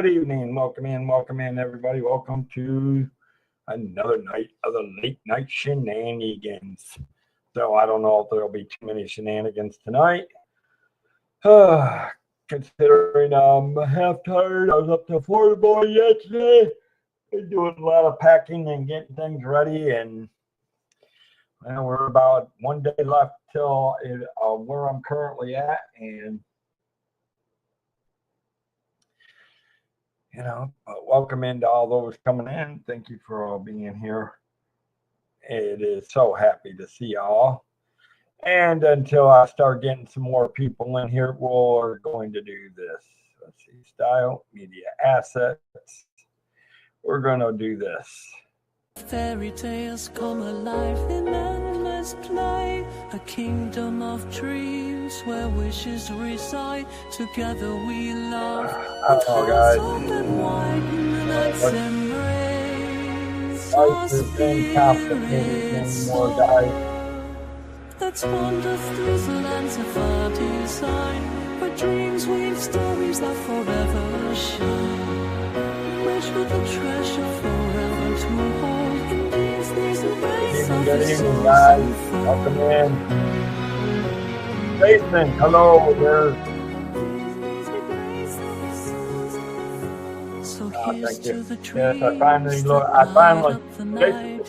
Good evening. Welcome in, everybody. Welcome to another night of the late night shenanigans. So I don't know if there'll be too many shenanigans tonight. Considering I'm half tired, I was up till 4 in the morning yesterday. Been doing a lot of packing and getting things ready, and we're about 1 day left till where I'm currently at, and welcome into all those coming in. Thank you for all being here. It is so happy to see y'all. And until I start getting some more people in here, we're going to do this. Let's see, style, media assets. We're going to do this. Fairy tales come alive in endless play, a kingdom of dreams where wishes reside. Together we love. I don't know, guys. Life is getting complicated anymore, guys. Let's wander through the lands of our design, where dreams weave stories that forever shine. Wish for the treasure forever to hold. Good evening, guys. Welcome in. Jason, hello there. Thank you. Yes, I finally, Jason,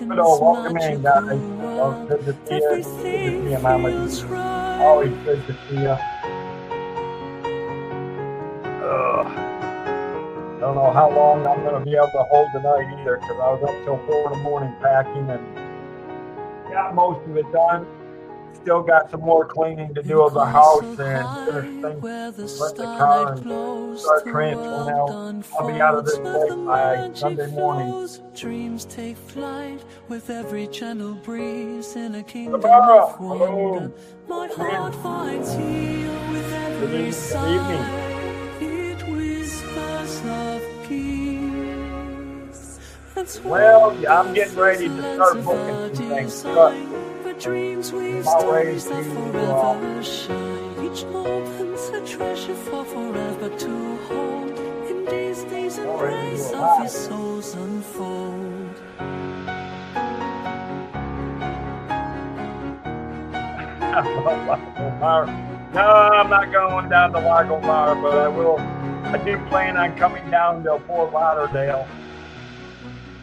welcome in, guys. Well, good to see you. Good to see you, Mama. Always good to see you. Don't know how long I'm going to be able to hold tonight either, because I was up till 4 in the morning packing and got most of it done. Still got some more cleaning to do of the house and finish things, let the car and start transferring out. I'll be out of this place by Sunday morning. Dreams take flight with every gentle breeze in a kingdom of wonder. My heart finds you with every sigh. It whispers of peace. Well, I'm getting ready to start booking some things. Dreams weave stories that forever shine. Each moment's a treasure for forever to hold. In these days, embrace of your souls unfold. No, I'm not going down to Lago Mara, but I do plan on coming down to Fort Lauderdale.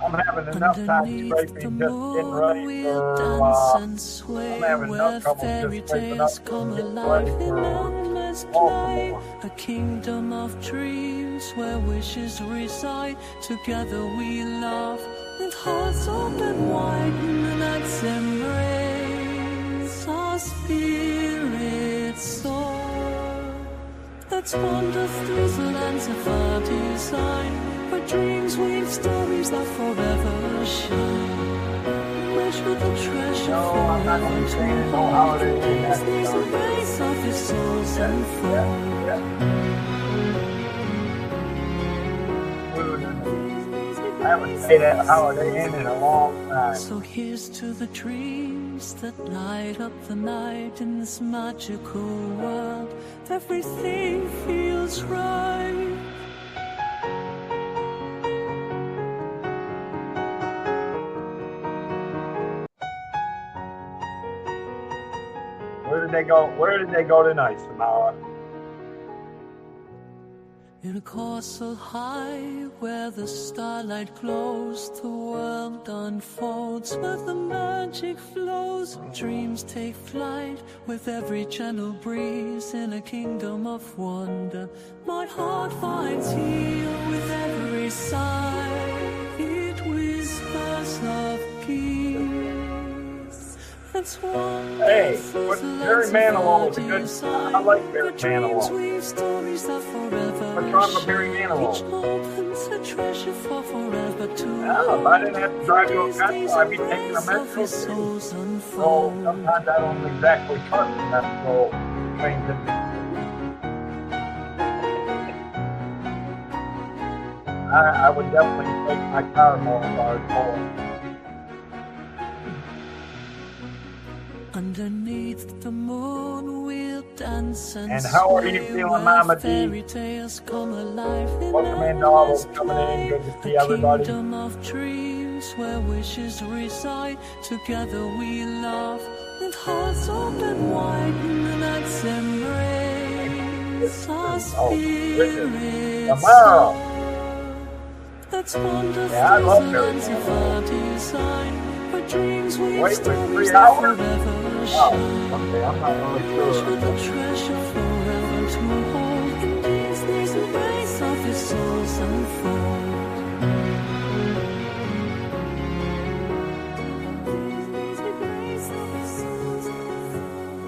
I'm having enough time scraping, just getting ready for, I'm having enough trouble just scraping up and getting ready for Baltimore. A kingdom of dreams where wishes reside. Together we love, with hearts open wide in the night's embrace. Our spirits soar. Let's wander through the lands of our design, where dreams weave stories that forever shine. Wish for the treasure forever to hold. These embrace of your souls unfold. I haven't stayed at a Holiday Inn in a long time. So here's to the dreams that light up the night in this magical world. Everything feels right. Where did they go tonight, Samara? In a castle high where the starlight glows, the world unfolds where the magic flows. Dreams take flight with every gentle breeze in a kingdom of wonder. My heart finds you with every sigh. It whispers of peace. Hey, Barry Manilow is a good. I like Barry Manilow. What's wrong with Barry Manilow? Yeah, if I didn't have to drive to a metro, I'd be taking a metro too. So sometimes I don't exactly trust the metro trains in me. I would definitely take my car more if I was poor. Underneath the moon we'll dance and how are you feeling, Mama D? fairy tales come alive in Welcome in to all those coming in. Good to see everybody. kingdom of dreams where wishes reside. Together we laugh with hearts open wide in the night's embrace. Our spirits soar. Let's wander through the lands of our design, where dreams weave stories that forever shine. Okay, I'm not really Wish sure. with a treasure forever to hold. In Disney's embrace of his souls unfold.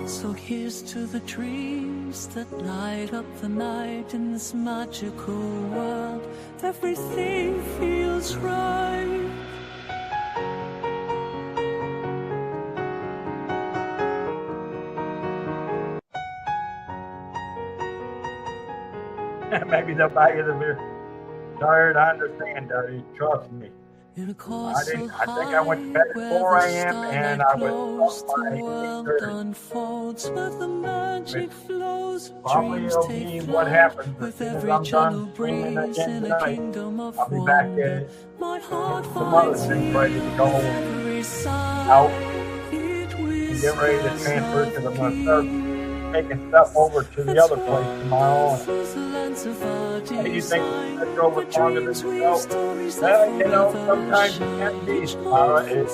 So here's to the dreams that light up the night in this magical world. Everything feels right. Maybe they'll buy you the beer. Tired, I understand, Daddy. Trust me. In a I castle think I went to bed at 4 a.m. and I was up by the world 8:30. unfolds where the magic flows. Probably Dreams it'll take be flight what happens as with soon as every I'm gentle done streaming breeze again in a tonight. kingdom of I'll be back wonder. My heart some other finds things ready to go every side. out It and get ready to whispers transfer of because I'm going to start peace. taking stuff over to the other place tomorrow. Hey, Hey, you think it's over longer than you know? Well, you know, sometimes it can be. It's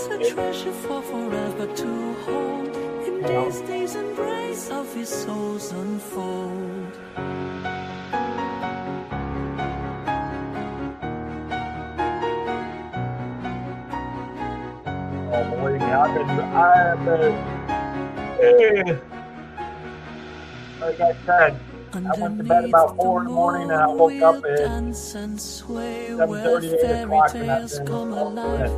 a treasure for forever to hold. In Disney's embrace of his souls unfold. Oh, believe me, I've been, like I said, I went to bed about 4 in the morning and I woke up at 7:30, 8 o'clock and I've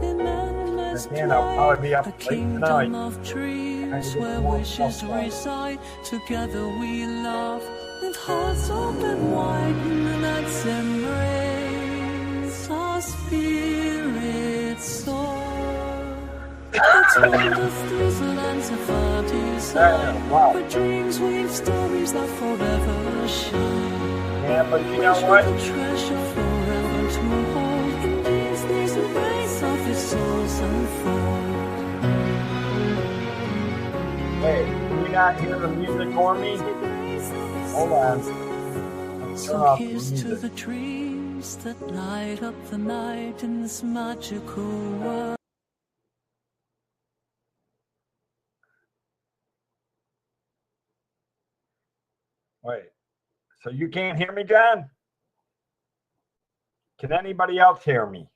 been again, I'll probably be up late tonight. Of dreams where wishes reside. Together we laugh with hearts open wide in the night's embrace. Our spirits soar. Let's wander through the lands of our design, where dreams weave stories that forever shine. Yeah, but you know what? A treasure forever to hold. In Disney's embrace of his souls unfold. Hey, can you not hear the music for me? Hold on. So here's to the dreams that light up the night in this magical world. Wait, so you can't hear me, John? Can anybody else hear me?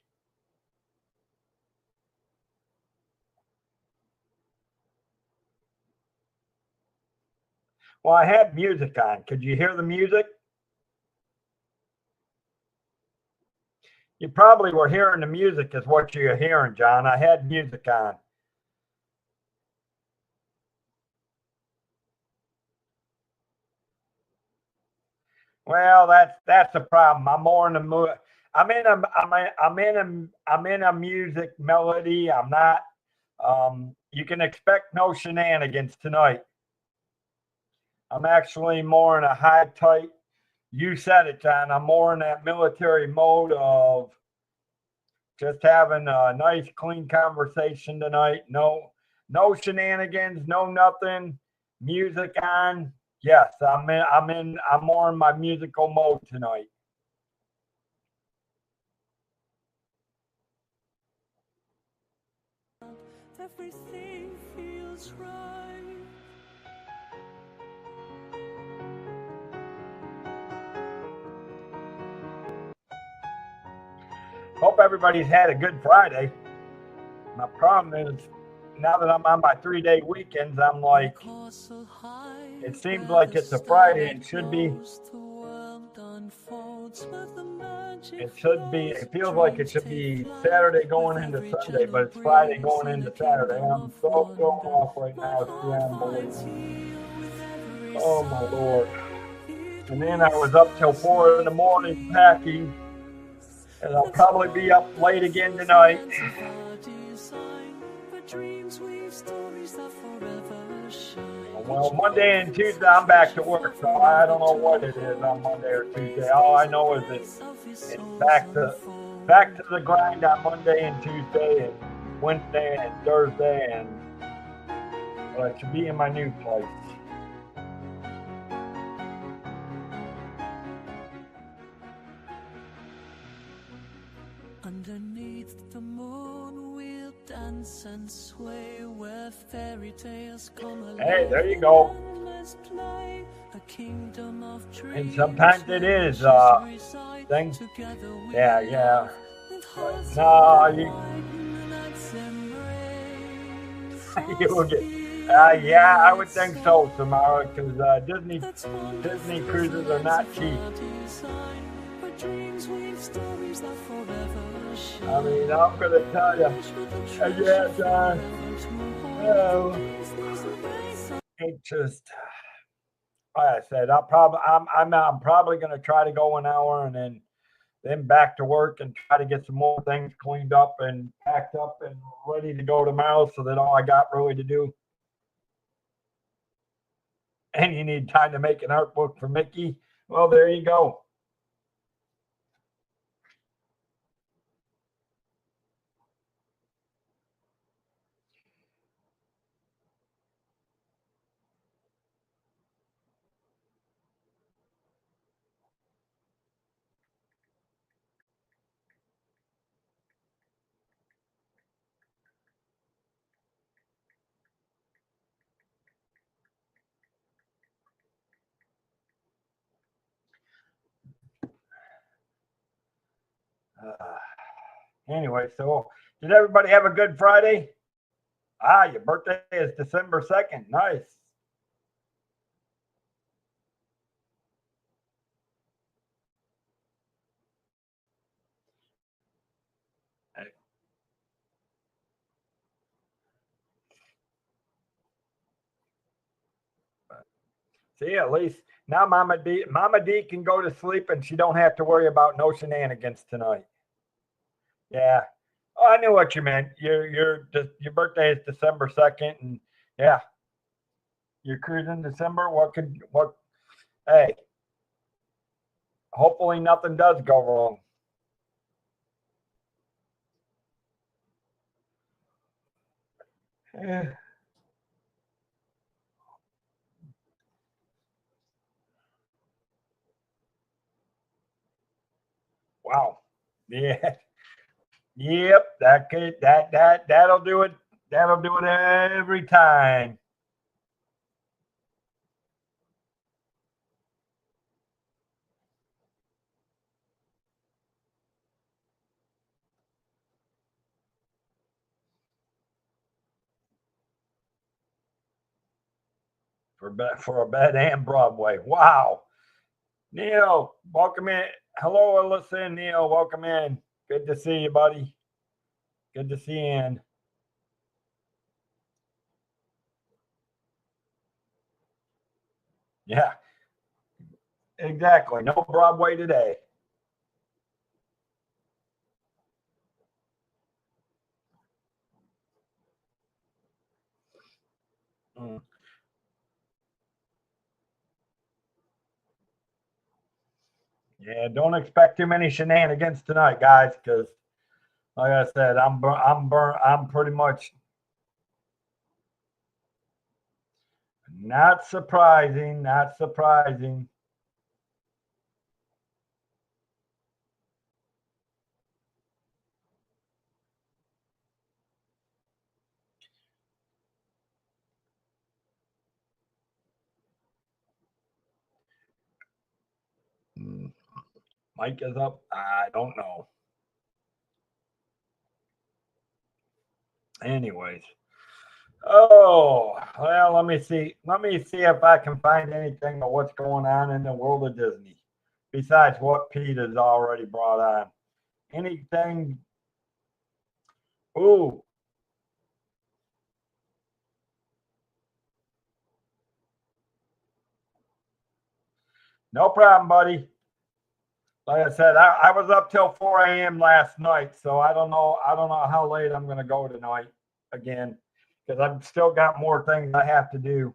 Well, I had music on. Could you hear the music? You probably were hearing the music is what you're hearing, John. I had music on. Well, that's the problem. I'm more in the mood. I'm in a music melody. I'm not. You can expect no shenanigans tonight. I'm actually more in a high tight. You said it, John. I'm more in that military mode of just having a nice, clean conversation tonight. No shenanigans. No nothing. Music on. Yes, I'm more in my musical mode tonight. Everything feels right. Hope everybody's had a good Friday. My problem is now that I'm on my 3-day weekends, I'm like, it seems like it's a Friday and should be. It feels like it should be Saturday going into Sunday, but it's Friday going into Saturday. I'm so thrown off right now. It's beyond belief. Oh my Lord. And then I was up till 4 in the morning packing, and I'll probably be up late again tonight. Dreams weave stories that forever Well, Monday and Tuesday I'm back to work, so I don't know what it is on Monday or Tuesday. All I know is it's back to the grind on Monday and Tuesday and Wednesday and Thursday, and well, it should be in my new place. Underneath the moon we'll dance and sway where fairy tales come alive. Hey, there you go. A kingdom of dreams. And sometimes it is things. Yeah. But no, you will get. Yeah, I would think so, Samara, because Disney cruises are not cheap. I mean, I'm gonna tell you, it just, like I said, I'm probably gonna try to go an hour and then back to work and try to get some more things cleaned up and packed up and ready to go tomorrow, so that all I got really to do. And you need time to make an art book for Mickey. Well, there you go. Anyway, so did everybody have a good Friday? Your birthday is December 2nd. Nice. See, at least now Mama D can go to sleep and she don't have to worry about no shenanigans tonight. Yeah. Oh, I knew what you meant. Your birthday is December 2nd, and yeah, you're cruising December. Hey, hopefully nothing does go wrong. Yeah. Wow. Yeah. Yep. That'll do it. That'll do it every time. For a bed and Broadway. Wow. Neil, welcome in. Hello, Alyssa and Neil. Welcome in. Good to see you, buddy. Good to see you in. Yeah, exactly. No Broadway today. Mm. Yeah, don't expect too many shenanigans tonight, guys, because like I said, I'm burnt. I'm pretty much not surprising. Not surprising. Mike is up. I don't know. Anyways. Oh, well, let me see. Let me see if I can find anything of what's going on in the world of Disney besides what Pete has already brought on. Anything? Ooh, no problem, buddy. Like I said, I was up till 4 a.m. last night, so I don't know. I don't know how late I'm going to go tonight again because I've still got more things I have to do.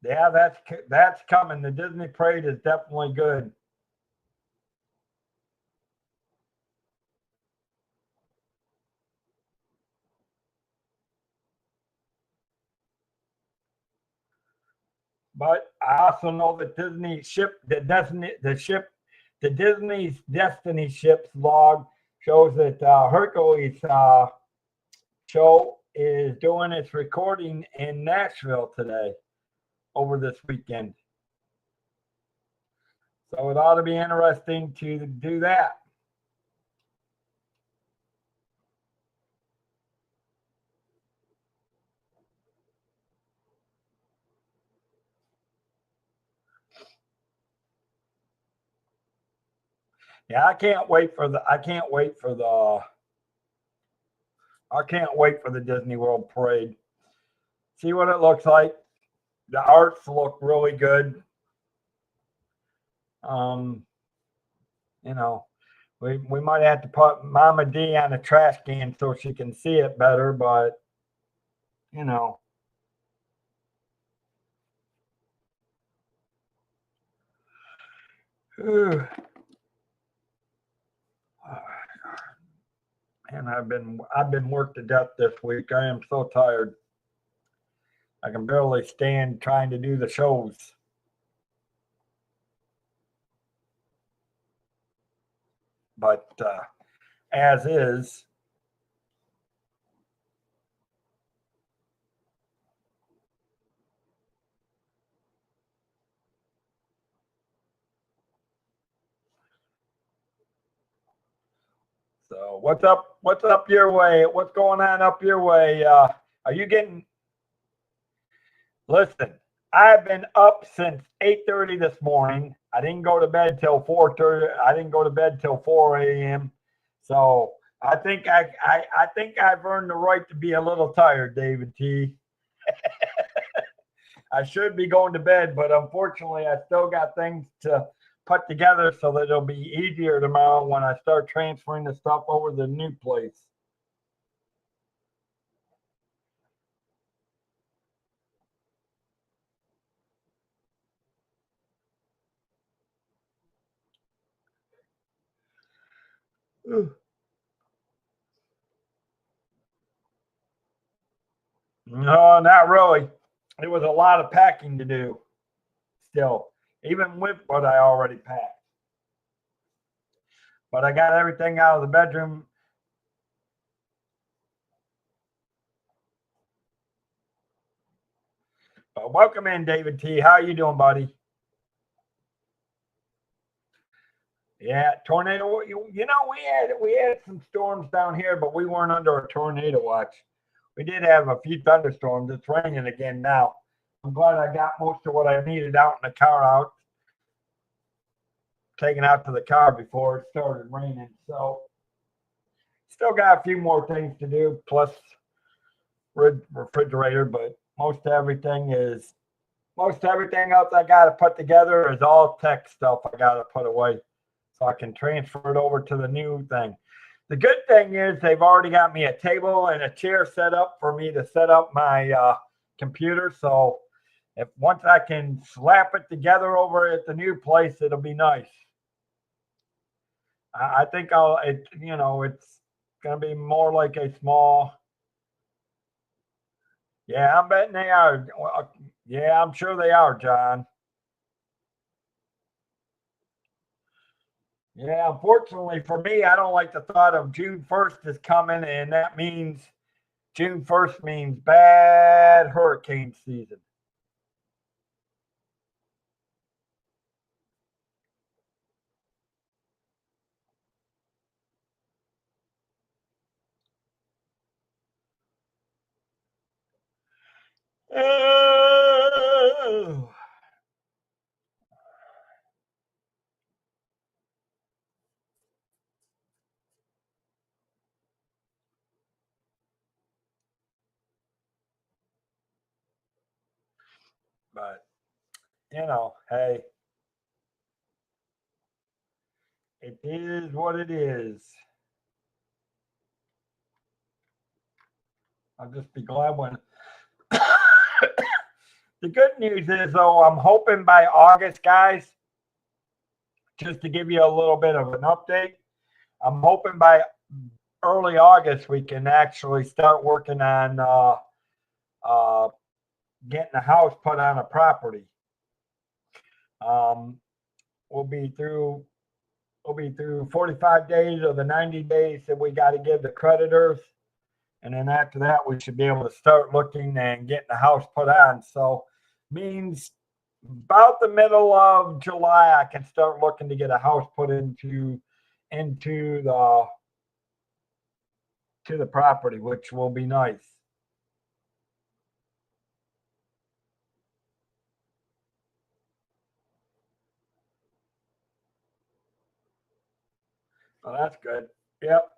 Yeah, that's coming. The Disney parade is definitely good. But I also know that Disney ship the Disney's Destiny ships log shows that Hercules show is doing its recording in Nashville today over this weekend. So it ought to be interesting to do that. Yeah, I can't wait for the Disney World parade. See what it looks like. The arts look really good. Um, you know, we might have to put Mama D on a trash can so she can see it better, but you know. Whew. And I've been worked to death this week. I am so tired. I can barely stand trying to do the shows. But as is, so what's up? What's up your way? What's going on up your way? Are you getting? Listen, I've been up since 8:30 this morning. I didn't go to bed till 4:30. I didn't go to bed till 4 a.m. So I think I've earned the right to be a little tired, David T. I should be going to bed, but unfortunately, I still got things to put together so that it'll be easier tomorrow when I start transferring the stuff over to the new place. No, not really. It was a lot of packing to do still, even with what I already packed. But I got everything out of the bedroom. Welcome in, David T. How you doing, buddy? Yeah, tornado. We had some storms down here, but we weren't under a tornado watch. We did have a few thunderstorms. It's raining again now. I'm glad I got most of what I needed out in the car out, taken out to the car before it started raining. So still got a few more things to do, plus refrigerator, but most everything else I got to put together is all tech stuff I got to put away so I can transfer it over to the new thing. The good thing is they've already got me a table and a chair set up for me to set up my computer. So if once I can slap it together over at the new place, it'll be nice. I think it's going to be more like a small. Yeah, I'm betting they are. Well, yeah, I'm sure they are, John. Yeah, unfortunately for me, I don't like the thought of June 1st is coming, and that means June 1st means bad hurricane season. Oh, but hey, it is what it is. I'll just be glad when The good news is, though, I'm hoping by August, guys, just to give you a little bit of an update, I'm hoping by early August we can actually start working on getting a house put on a property. Um, we'll be through 45 days of the 90 days that we got to give the creditors. And then after that, we should be able to start looking and getting the house put on. So means about the middle of July, I can start looking to get a house put into the to the property, which will be nice. So that's good. Yep.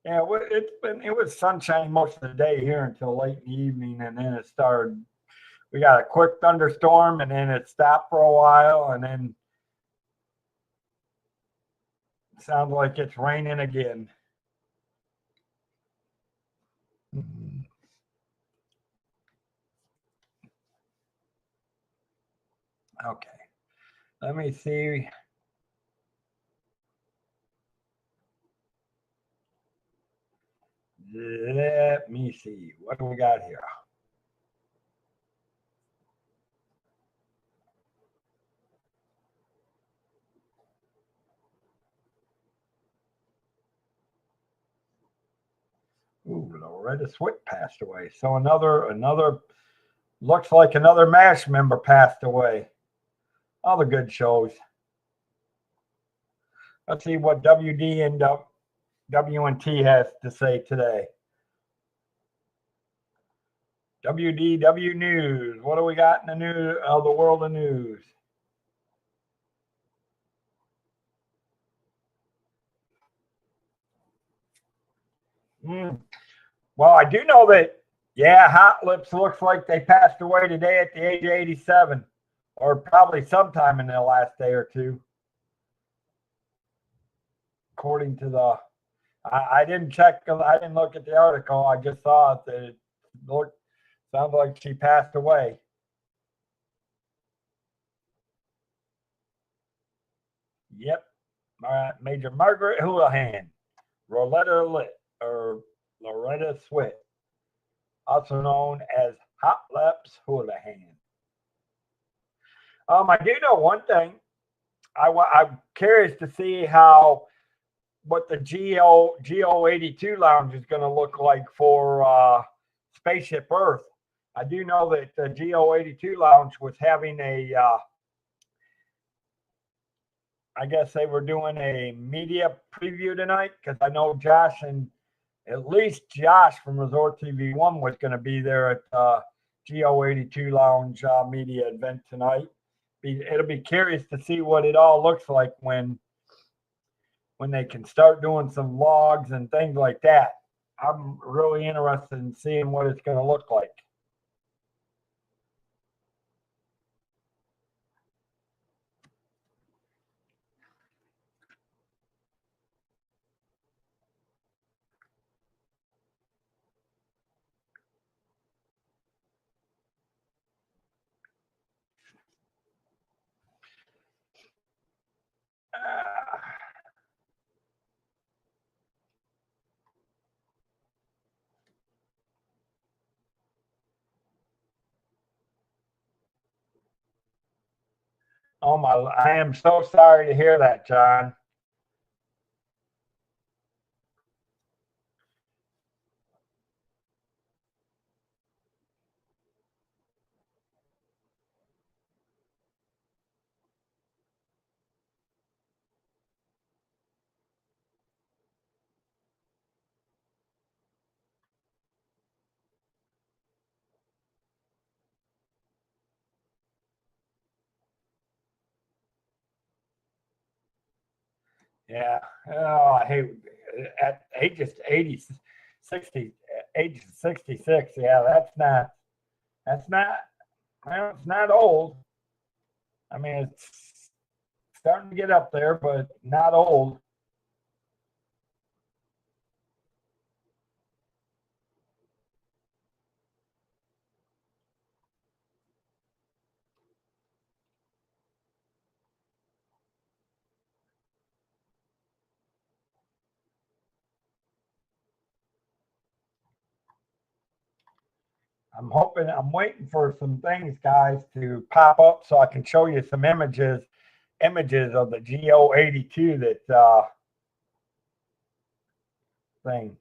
Yeah, it was sunshine most of the day here until late in the evening, and then it started. We got a quick thunderstorm, and then it stopped for a while, and then it sounds like it's raining again. Okay, let me see. Let me see. What do we got here? Ooh, Loretta Swit passed away. So another looks like another MASH member passed away. All the good shows. Let's see what WD and WNT has to say today. WDW News. What do we got in the news? The world of news. Well, I do know that. Yeah, Hot Lips looks like they passed away today at the age of 87, or probably sometime in the last day or two. According to the, I didn't check. I didn't look at the article. I just saw it. That it looked sounds like she passed away. Yep. All right. Major Margaret Houlihan, Loretta Swit, also known as Hot Lips Houlihan. I do know one thing. I'm curious to see what the GO 82 lounge is going to look like for Spaceship Earth. I do know that the GO 82 lounge was having I guess they were doing a media preview tonight, because I know Josh and at least Josh from Resort TV 1 was going to be there at GO 82 lounge media event tonight. It'll be curious to see what it all looks like when they can start doing some vlogs and things like that. I'm really interested in seeing what it's going to look like. Oh my! I am so sorry to hear that, John. Yeah. Oh, I hate at ages 80, 60, age 66. Yeah, that's not, well, it's not old. I mean, it's starting to get up there, but not old. I'm waiting for some things, guys, to pop up so I can show you some images of the GO82 that thing.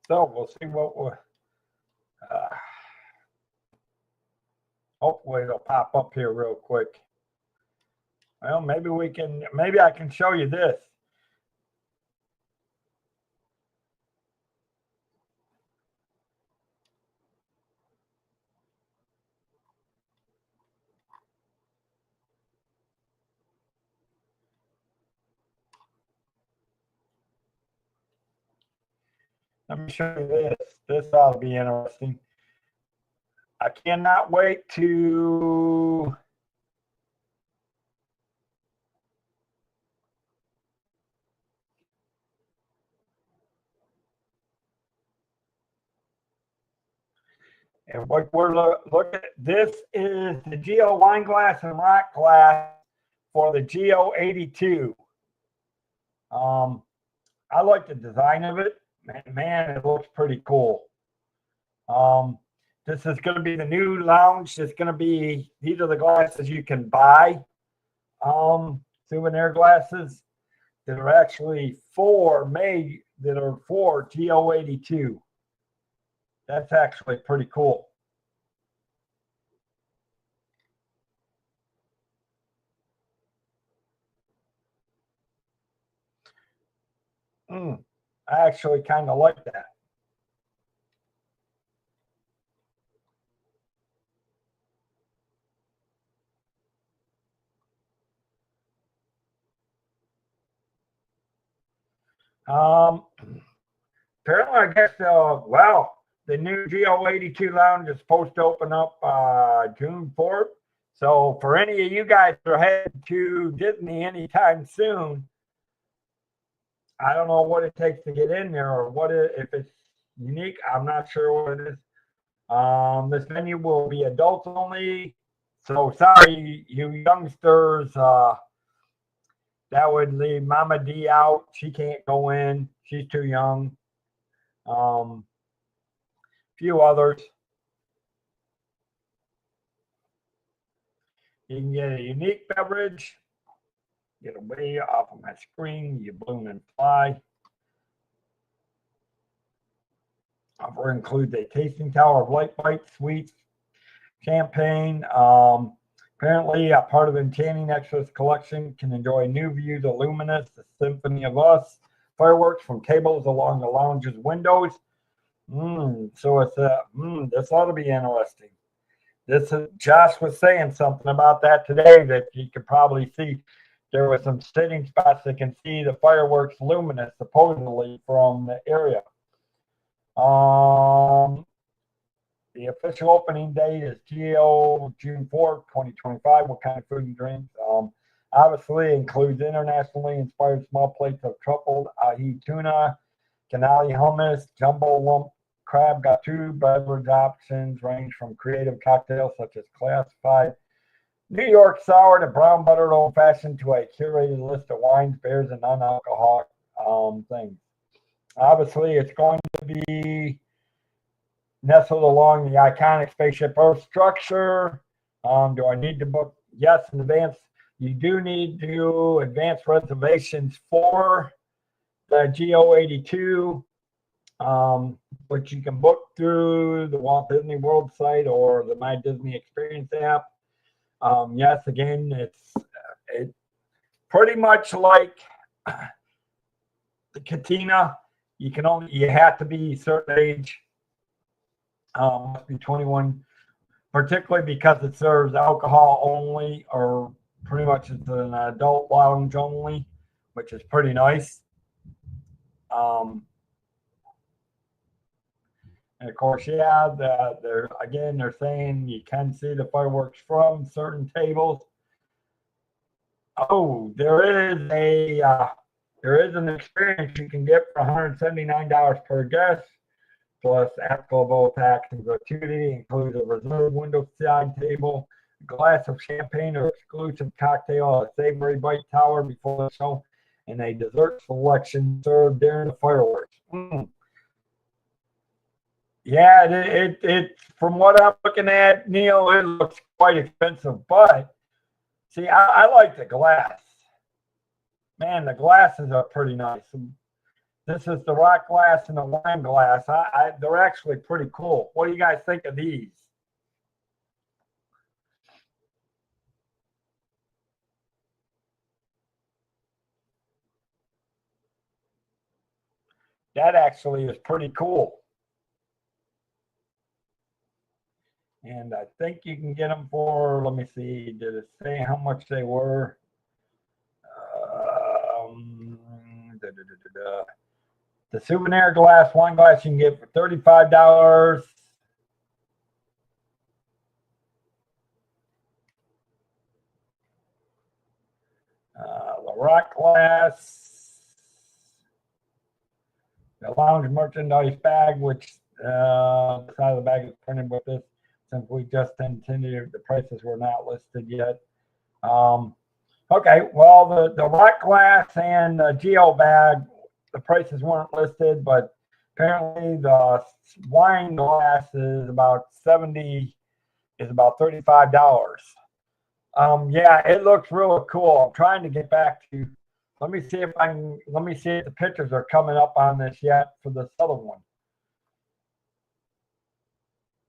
So we'll see what we'll, uh, hopefully it'll pop up here real quick. Well, maybe I can show you this. Let me show you this. This ought to be interesting. I cannot wait to and what we're looking at. This is the Geo wine glass and rock glass for the GO82. I like the design of it. Man, it looks pretty cool. This is going to be the new lounge. It's going to be, these are the glasses you can buy, souvenir glasses that are actually for GO82. That's actually pretty cool. I actually kind of like that. Apparently, I guess, the new GO82 lounge is supposed to open up June 4th. So for any of you guys that are heading to Disney anytime soon, I don't know what it takes to get in there or if it's unique. I'm not sure what it is. This venue will be adults only. So sorry, you youngsters. That would leave Mama D out. She can't go in. She's too young. Few others. You can get a unique beverage. Get away off of my screen. You bloom and fly. Offer includes a tasting tower of light bites, sweets, champagne. Apparently, a part of Enchanting Extras collection can enjoy new views of Luminous, the Symphony of Us, fireworks from tables along the lounge's windows. So it's this ought to be interesting. Josh was saying something about that today that you could probably see. There were some sitting spots that can see the fireworks luminous, supposedly from the area. The official opening date is June 4th, 2025. What kind of food and drinks? Obviously includes internationally inspired small plates of truffled ahi tuna, canali hummus, jumbo lump crab. Got two beverage options, range from creative cocktails such as classified New York sour to brown buttered old fashioned to a curated list of wines, beers, and non-alcoholic things. Obviously, it's going to be nestled along the iconic Spaceship Earth structure. Do I need to book? Yes, in advance. You do need to do advance reservations for the GO82, which you can book through the Walt Disney World site or the My Disney Experience app. Yes, again, it's pretty much like the cantina. You have to be a certain age. Must be 21, particularly because it serves alcohol only, or pretty much it's an adult lounge only, which is pretty nice. And of course, yeah, they're saying you can see the fireworks from certain tables. Oh, there is an experience you can get for $179 per guest, plus applicable tax and gratuity. Includes a reserved window side table, a glass of champagne or exclusive cocktail, a savory bite tower before the show, and a dessert selection served during the fireworks. Yeah, it from what I'm looking at, Neil, it looks quite expensive. But see, I like the glass. Man, the glasses are pretty nice. This is the rock glass and the wine glass. They're actually pretty cool. What do you guys think of these? That actually is pretty cool. And I think you can get them for, let me see, did it say how much they were? The souvenir glass, wine glass, you can get for $35. The rock glass, the lounge merchandise bag, which the side of the bag is printed with this. Since we just intended, the prices were not listed yet. Okay, well, the rock glass and the geo bag, the prices weren't listed, but apparently the wine glass is about $35. Yeah, it looks really cool. I'm trying to get back to. Let me see if the pictures are coming up on this yet for this other one.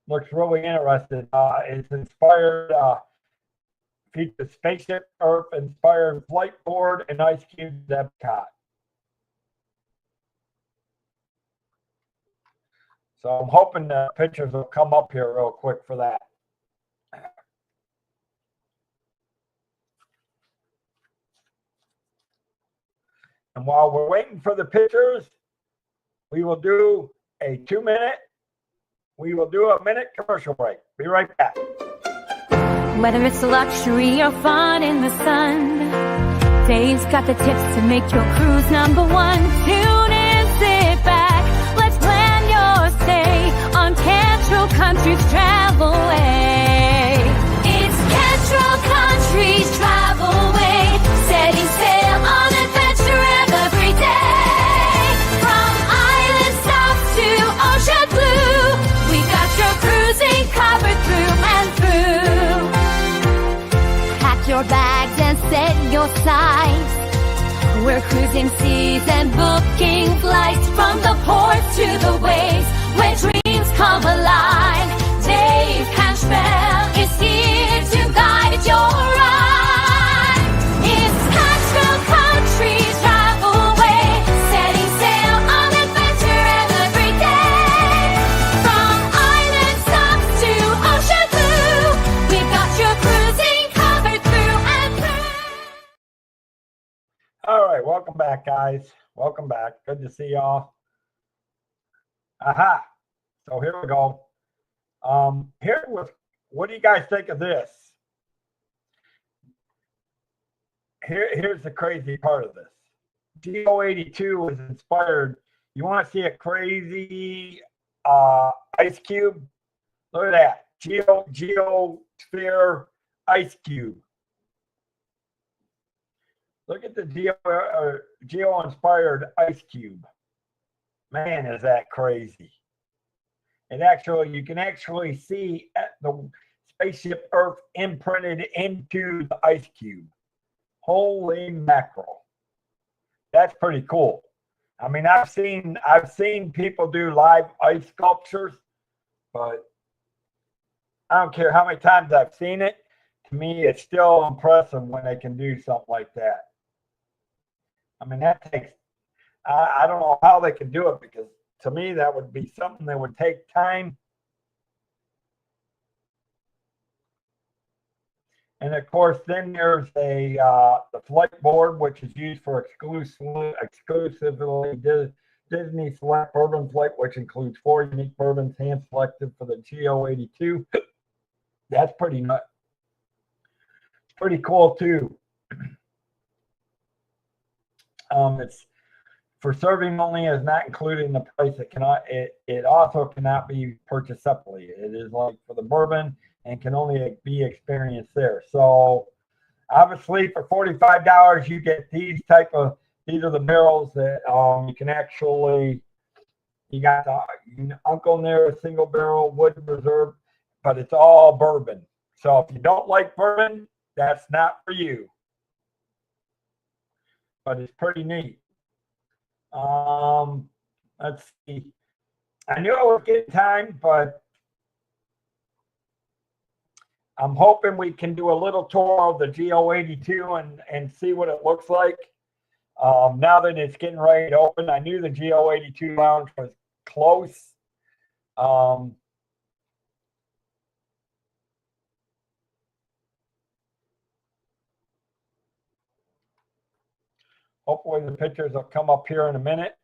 Looks really interesting. It's inspired, features spaceship Earth inspired flight board and ice cubes at Epcot. So I'm hoping the pictures will come up here real quick for that. And while we're waiting for the pictures, we will do a 2-minute. We will do a minute commercial break. Be right back. Whether it's luxury or fun in the sun, Dave's got the tips to make your cruise #1. Tune in, sit back. Let's plan your stay on Cantrell Country's Travel Way. It's Cantrell Country's Travel Way, setting sail on adventure every day. From island stops to ocean blue, we got your cruising covered through and through. Pack your bags and set your sights. We're cruising seas and booking flights from the ports to the waves where dreams come alive. Dave Cantrell is here to guide your ride. It's Cantrell Country's Travel Way, setting sail on adventure every day. From island stops to ocean blue, we've got your cruising covered through and through. All right, welcome back, guys. Welcome back. Good to see y'all. Aha. So here we go. What do you guys think of this? Here's the crazy part of this. Geo82 is inspired. You want to see a crazy ice cube? Look at that. Geosphere ice cube. Look at the geo-inspired ice cube. Man, is that crazy. You can actually see the spaceship Earth imprinted into the ice cube. Holy mackerel. That's pretty cool. I mean, I've seen people do live ice sculptures, but I don't care how many times I've seen it. To me, it's still impressive when they can do something like that. I mean, I don't know how they can do it, because to me that would be something that would take time. And of course, then there's the flight board, which is used for exclusively Disney Select Bourbon Flight, which includes 4 unique bourbons hand selected for the GO82. That's pretty nuts. Pretty cool too. It's for serving only, is not included in the price. It also cannot be purchased separately. It is like for the bourbon and can only be experienced there. So obviously for $45 you get these are the barrels that you can actually, you got the Uncle in there, a single barrel wood reserve, but it's all bourbon. So if you don't like bourbon, that's not for you. But it's pretty neat. Let's see. I knew I was getting time, but I'm hoping we can do a little tour of the GO82 and see what it looks like. Now that it's getting ready to open, I knew the GO82 lounge was close. Hopefully the pictures will come up here in a minute.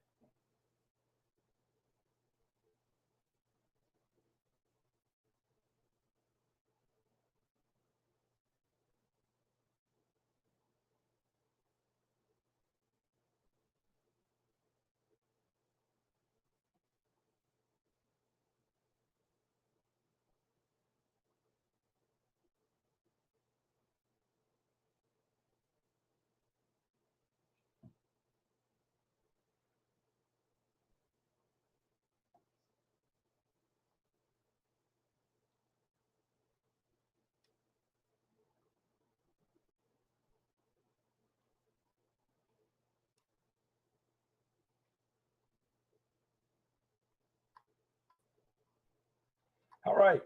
All right.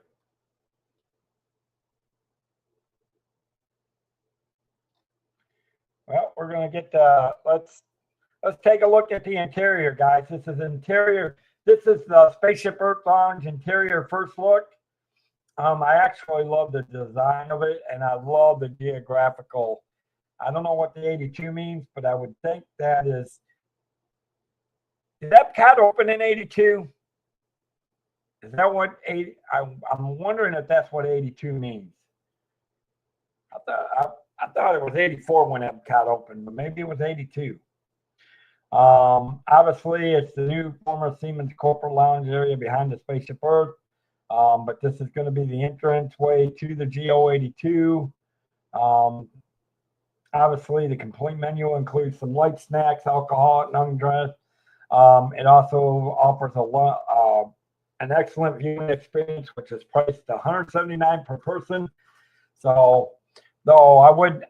Well, we're going to get let's take a look at the interior, guys. This is interior. This is the Spaceship Earth Lounge interior first look. I actually love the design of it, and I love the geographical. I don't know what the 82 means, but I would think that is. Did Epcot open in 82? Is that what 80? I'm wondering if that's what 82 means. I thought it was 84 when Epcot opened, but maybe it was 82. Obviously, it's the new former Siemens corporate lounge area behind the Spaceship Earth. But this is going to be the entrance way to the GO82. Obviously, the complete menu includes some light snacks, alcohol, and undress. It also offers an excellent viewing experience, which is priced $179 per person. So, though I would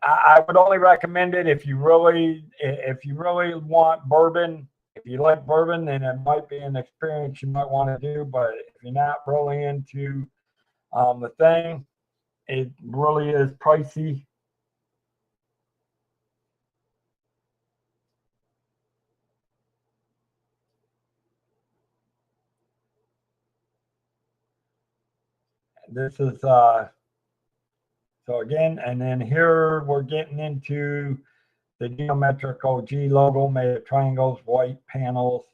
only recommend it if you really want bourbon. If you like bourbon, then it might be an experience you might want to do. But if you're not really into the thing, it really is pricey. This is so again, and then here we're getting into the geometrical G logo made of triangles, white panels.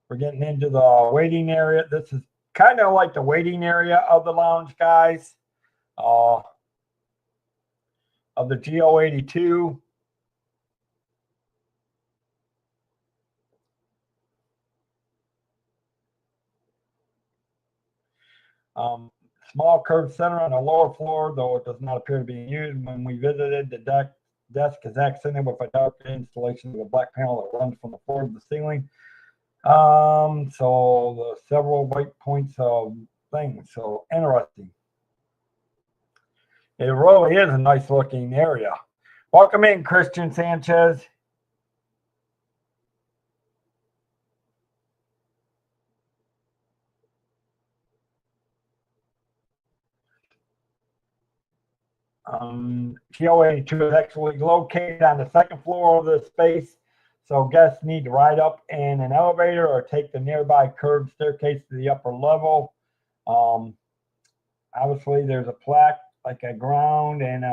We're getting into the waiting area. This is kind of like the waiting area of the lounge, guys, of the GO82. Small curved center on the lower floor, though it does not appear to be used. When we visited, the desk is accented with a dark installation of a black panel that runs from the floor to the ceiling. So the several white points of things. So interesting. It really is a nice looking area. Welcome in, Christian Sanchez. GO82 is actually located on the second floor of the space. So guests need to ride up in an elevator or take the nearby curved staircase to the upper level. Obviously, there's a plaque like a ground and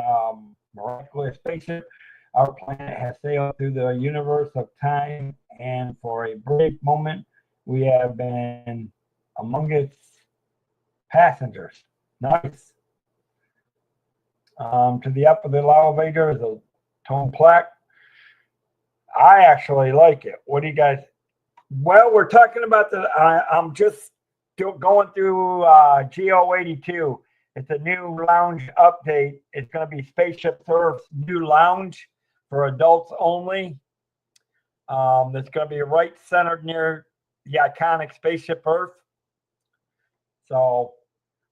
miraculous spaceship. Our planet has sailed through the universe of time, and for a brief moment, we have been among its passengers. Nice. To the up of the elevator is a tone plaque. I actually like it. What do you guys? Well, we're talking about I'm just going through GO82. It's a new lounge update. It's going to be Spaceship Earth's new lounge for adults only. That's going to be right centered near the iconic Spaceship Earth. So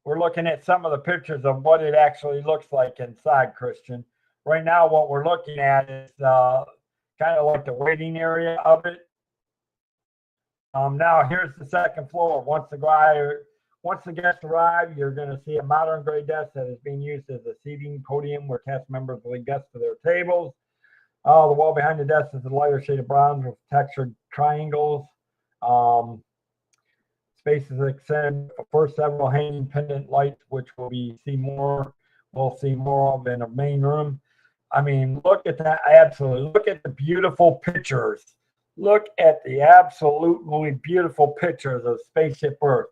we're looking at some of the pictures of what it actually looks like inside, Christian. Right now, what we're looking at is kind of like the waiting area of it. Now, here's the second floor. Once the guests arrive, you're going to see a modern gray desk that is being used as a seating podium where cast members lead guests to their tables. The wall behind the desk is a lighter shade of bronze with textured triangles. Spaces extend for several hanging pendant lights, which we'll see more of in the main room. I mean, look at that. Absolutely. Look at the beautiful pictures. Look at the absolutely beautiful pictures of Spaceship Earth.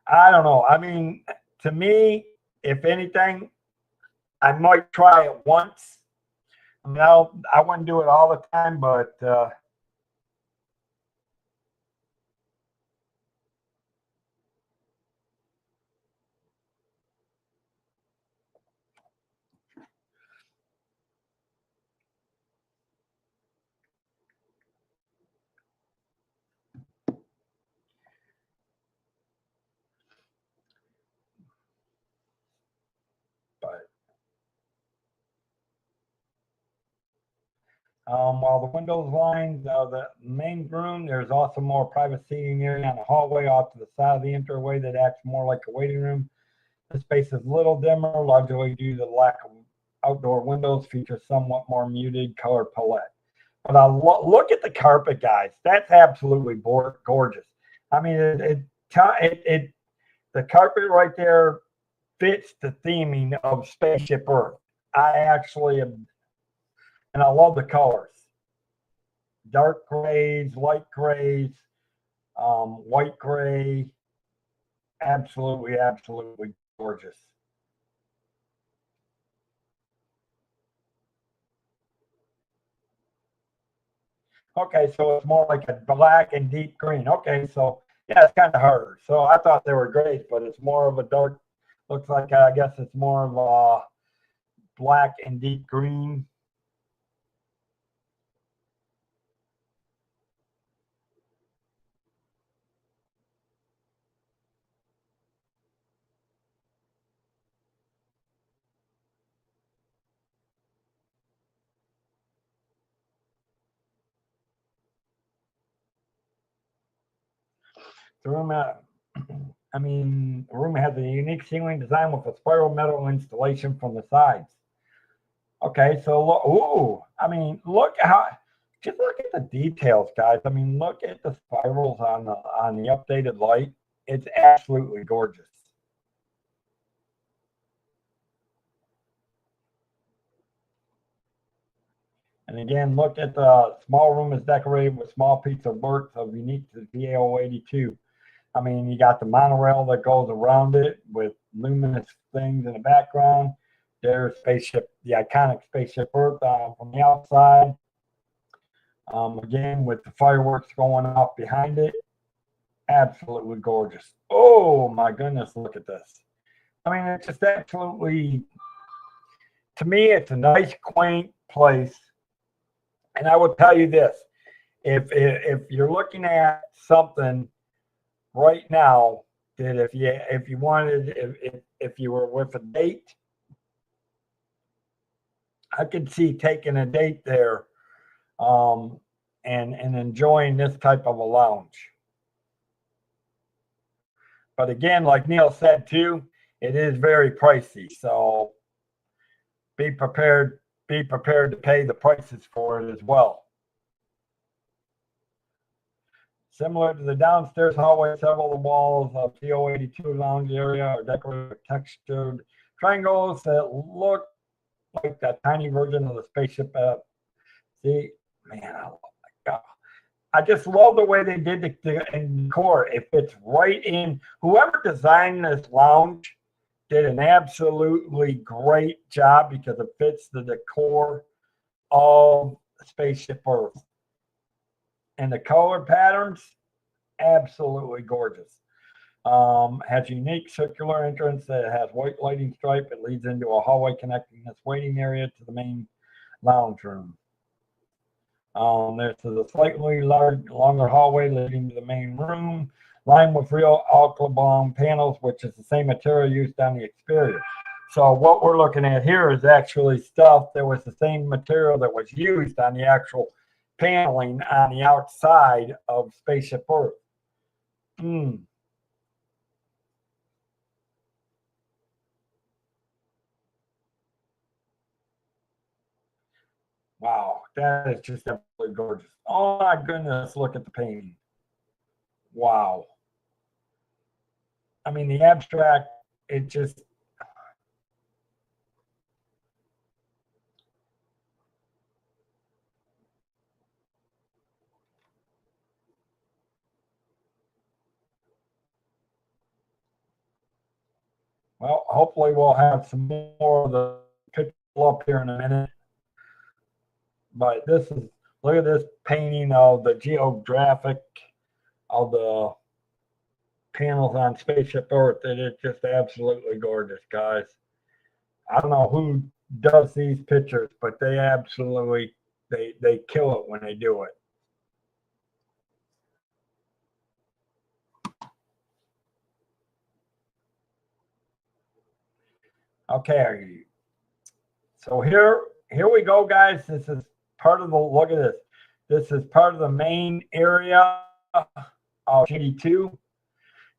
I don't know. I mean, to me, if anything, I might try it once. No, I wouldn't do it all the time, but while the windows line the main room, there's also more private seating area on the hallway off to the side of the entryway that acts more like a waiting room. The space is a little dimmer, largely due to the lack of outdoor windows, features somewhat more muted color palette. But look at the carpet, guys. That's absolutely gorgeous. I mean, the carpet right there fits the theming of Spaceship Earth. I actually am. And I love the colors. Dark grays, light grays, white gray. Absolutely, absolutely gorgeous. Okay, so it's more like a black and deep green. Okay, so yeah, it's kind of hard. So I thought they were grays, but it's more of a dark, looks like, I guess it's more of a black and deep green. The room, the room has a unique ceiling design with a spiral metal installation from the sides. Okay, so look just look at the details, guys. I mean, look at the spirals on the updated light. It's absolutely gorgeous. And again, look at the small room is decorated with small pieces of work of unique to GO82. I mean, you got the monorail that goes around it with luminous things in the background. There's the iconic Spaceship Earth from the outside. Again, with the fireworks going off behind it. Absolutely gorgeous. Oh my goodness, look at this. I mean, it's just absolutely, to me, it's a nice, quaint place. And I will tell you this, if you're looking at something right now that if you were with a date, I could see taking a date there and enjoying this type of a lounge. But again, like Neil said too, it is very pricey. So be prepared be prepared to pay the prices for it as well. Similar to the downstairs hallway, several of the walls of the 82 lounge area are decorated with textured triangles that look like that tiny version of the spaceship. See, man, I just love the way they did the decor. It fits right in. Whoever designed this lounge did an absolutely great job because it fits the decor of Spaceship Earth. And the color patterns, absolutely gorgeous. Has unique circular entrance that has white lighting stripe. It leads into a hallway connecting this waiting area to the main lounge room. There's a slightly longer hallway leading to the main room, lined with real Alclabon panels, which is the same material used on the exterior. So what we're looking at here is actually stuff that was the same material that was used on the actual paneling on the outside of Spaceship Earth. Wow, that is just absolutely gorgeous. Oh my goodness, look at the painting. Wow. I mean, the abstract, it just, well, hopefully we'll have some more of the picture up here in a minute. But this is, look at this painting of the geographic of the panels on Spaceship Earth. It is just absolutely gorgeous, guys. I don't know who does these pictures, but they absolutely, they kill it when they do it. Okay, so here we go, guys. This is part of the, look at this. This is part of the main area of 82.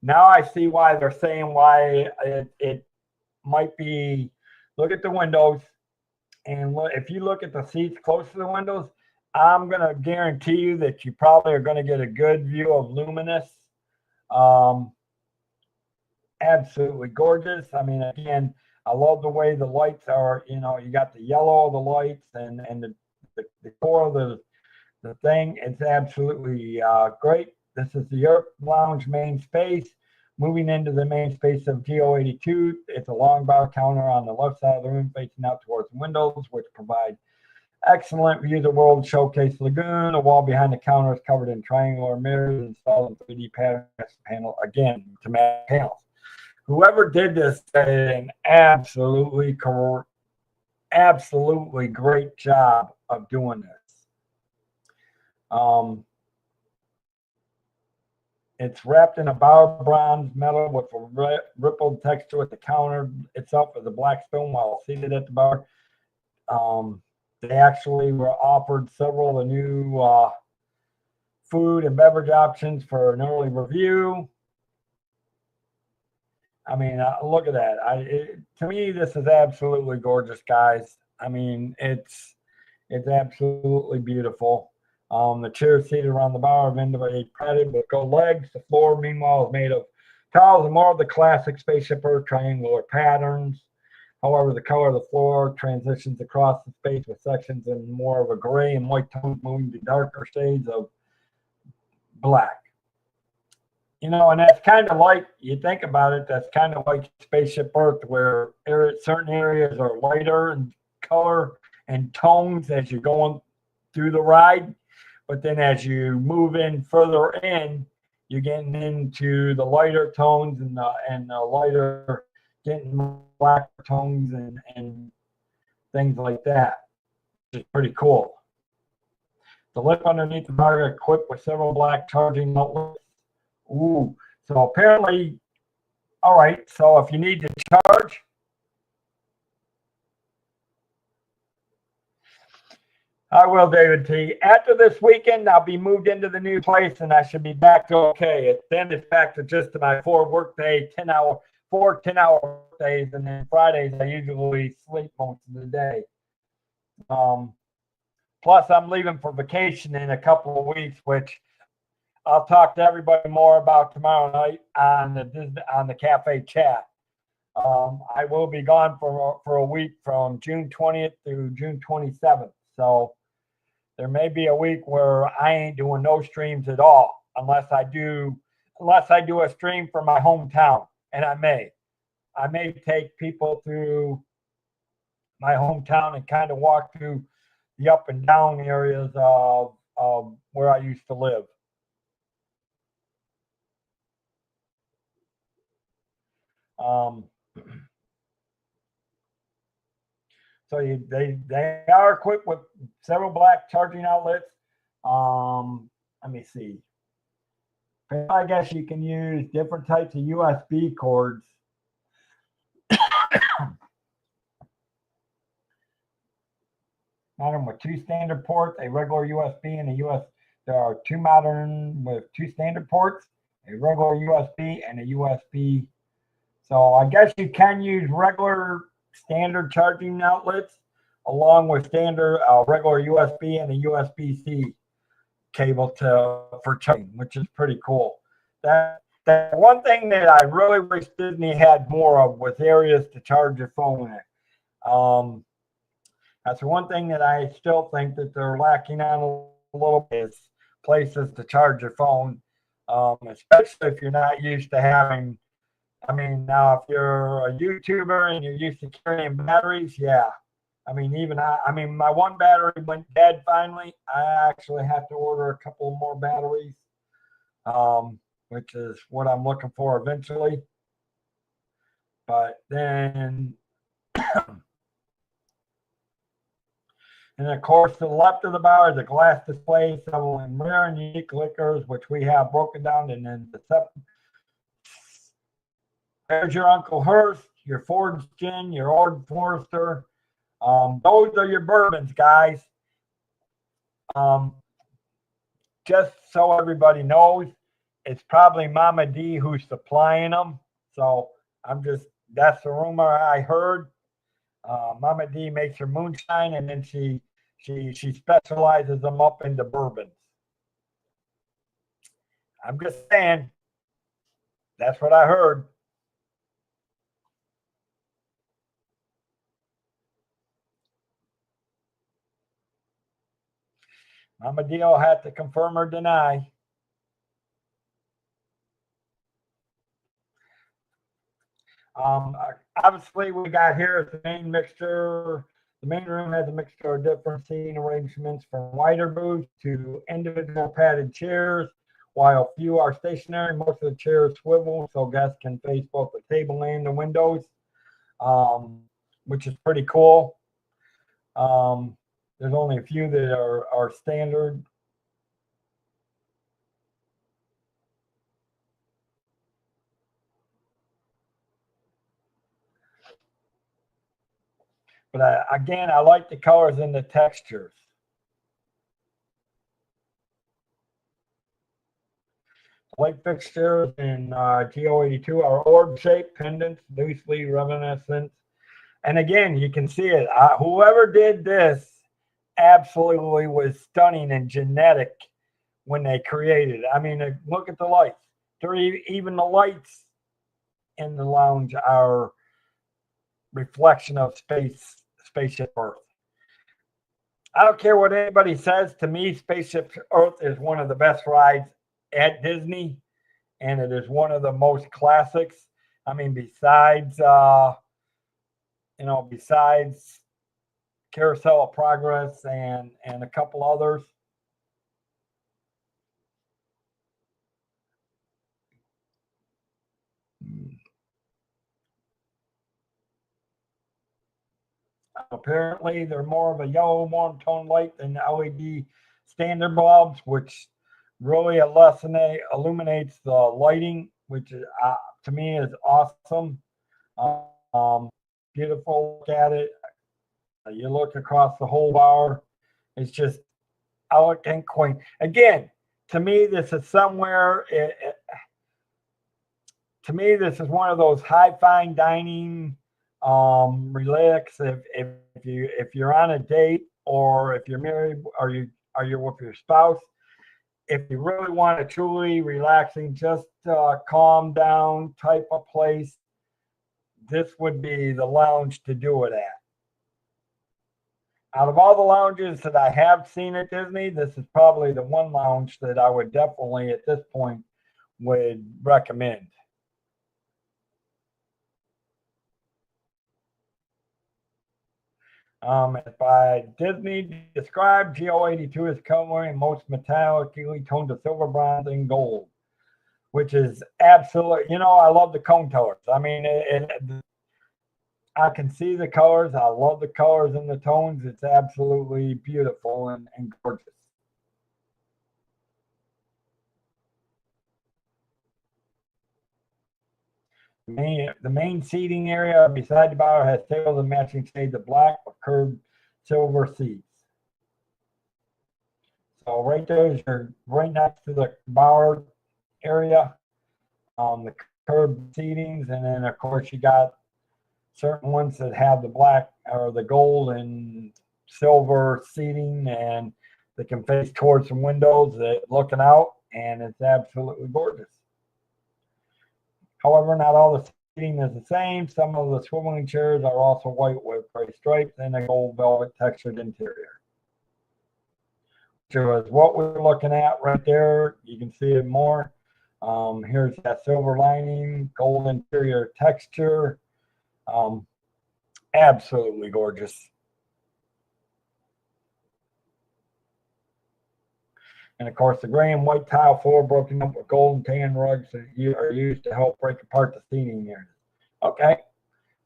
Now I see why they're saying why it might be, look at the windows. And look, if you look at the seats close to the windows, I'm going to guarantee you that you probably are going to get a good view of Luminous. Absolutely gorgeous. I mean, again, I love the way the lights are, you know, you got the yellow of the lights and the core of the thing. It's absolutely great. This is the Earth Lounge main space. Moving into the main space of GO82, it's a long bar counter on the left side of the room facing out towards the windows, which provide excellent views of World Showcase Lagoon. The wall behind the counter is covered in triangular mirrors installed in 3D pattern panel, again, to match panels. Whoever did this did an absolutely great job of doing this. It's wrapped in a bar bronze metal with a rippled texture with the counter itself as a black stone while seated at the bar. They actually were offered several of the new food and beverage options for an early review. I mean, look at that. To me, this is absolutely gorgeous, guys. I mean, it's absolutely beautiful. The chairs seated around the bar are individually padded with gold legs. The floor, meanwhile, is made of tiles and more of the classic Spaceship Earth triangular patterns. However, the color of the floor transitions across the space with sections in more of a gray and white tone, moving to darker shades of black. You know, and that's kind of like, you think about it, that's kind of like Spaceship Earth, where certain areas are lighter in color and tones as you're going through the ride. But then as you move in further in, you're getting into the lighter tones and the lighter, getting black tones and things like that, which is pretty cool. The lip underneath the bar is equipped with several black charging outlets. Ooh, so apparently, all right, so if you need to charge, I will, David T. After this weekend, I'll be moved into the new place and I should be back to okay. Then it's back to just my 4 10-hour work days, and then Fridays I usually sleep most of the day. Plus, I'm leaving for vacation in a couple of weeks, which I'll talk to everybody more about tomorrow night on the cafe chat. I will be gone for a week from June 20th through June 27th. So there may be a week where I ain't doing no streams at all unless I do a stream from my hometown, and I may take people through my hometown and kind of walk through the up and down areas of where I used to live. So they are equipped with several black charging outlets. Let me see. I guess you can use different types of USB cords. Modern with two standard ports, a regular USB and a US. There are two modern with two standard ports, a regular USB and a USB. So I guess you can use regular standard charging outlets along with standard regular USB and a USB-C cable for charging, which is pretty cool. That one thing that I really wish Disney had more of was areas to charge your phone in. That's one thing that I still think that they're lacking on a little bit is places to charge your phone, especially if you're not used to having. I mean, now if you're a YouTuber and you're used to carrying batteries, yeah. I mean, my one battery went dead finally. I actually have to order a couple more batteries, which is what I'm looking for eventually. But then, and of course, to the left of the bar is a glass display, several rare and unique liquors, which we have broken down and then there's your Uncle Hurst, your Ford's Gin, your Old Forester. Those are your bourbons, guys. Just so everybody knows, it's probably Mama D who's supplying them. So that's the rumor I heard. Mama D makes her moonshine, and then she specializes them up into bourbons. I'm just saying, that's what I heard. Mama D will have to confirm or deny. Obviously, we got here the main mixture. The main room has a mixture of different seating arrangements from wider booths to individual padded chairs. While few are stationary, most of the chairs swivel so guests can face both the table and the windows, which is pretty cool. There's only a few that are standard. But again, I like the colors and the textures. Light fixtures in GO82 are orb-shaped pendants, loosely reminiscent. And again, you can see it. Whoever did this absolutely was stunning and genetic when they created it. I mean, look at the lights. Even the lights in the lounge are reflection of Spaceship Earth. I don't care what anybody says. To me, Spaceship Earth is one of the best rides at Disney, and it is one of the most classics. I mean, besides Carousel of Progress and a couple others. Apparently, they're more of a yellow warm tone light than LED standard bulbs, which really illuminates the lighting, which is, to me is awesome. Beautiful. Look at it. You look across the whole bar. It's just elegant, quaint. Again, to me, this is somewhere. To me, this is one of those high fine dining relax if you're on a date or if you're married or you're with your spouse. If you really want a truly relaxing, just calm down type of place, this would be the lounge to do it at. Out of all the lounges that I have seen at Disney, this is probably the one lounge that I would definitely at this point would recommend. By Disney described, GO82 is covering most metallically toned to silver, bronze, and gold, which is absolutely, I love the cone colors. I mean, I can see the colors. I love the colors and the tones. It's absolutely beautiful and gorgeous. The main seating area beside the bar has tables and matching shades of black with curved silver seats. So right there is your right next to the bar area, the curved seatings, and then of course you got certain ones that have the black or the gold and silver seating, and they can face towards some windows that looking out, and it's absolutely gorgeous. However, not all the seating is the same. Some of the swiveling chairs are also white with gray stripes and a gold velvet textured interior. So is what we're looking at right there. You can see it more. Here's that silver lining, gold interior texture. Absolutely gorgeous. And of course, the gray and white tile floor broken up with gold and tan rugs that are used to help break apart the seating areas. Okay,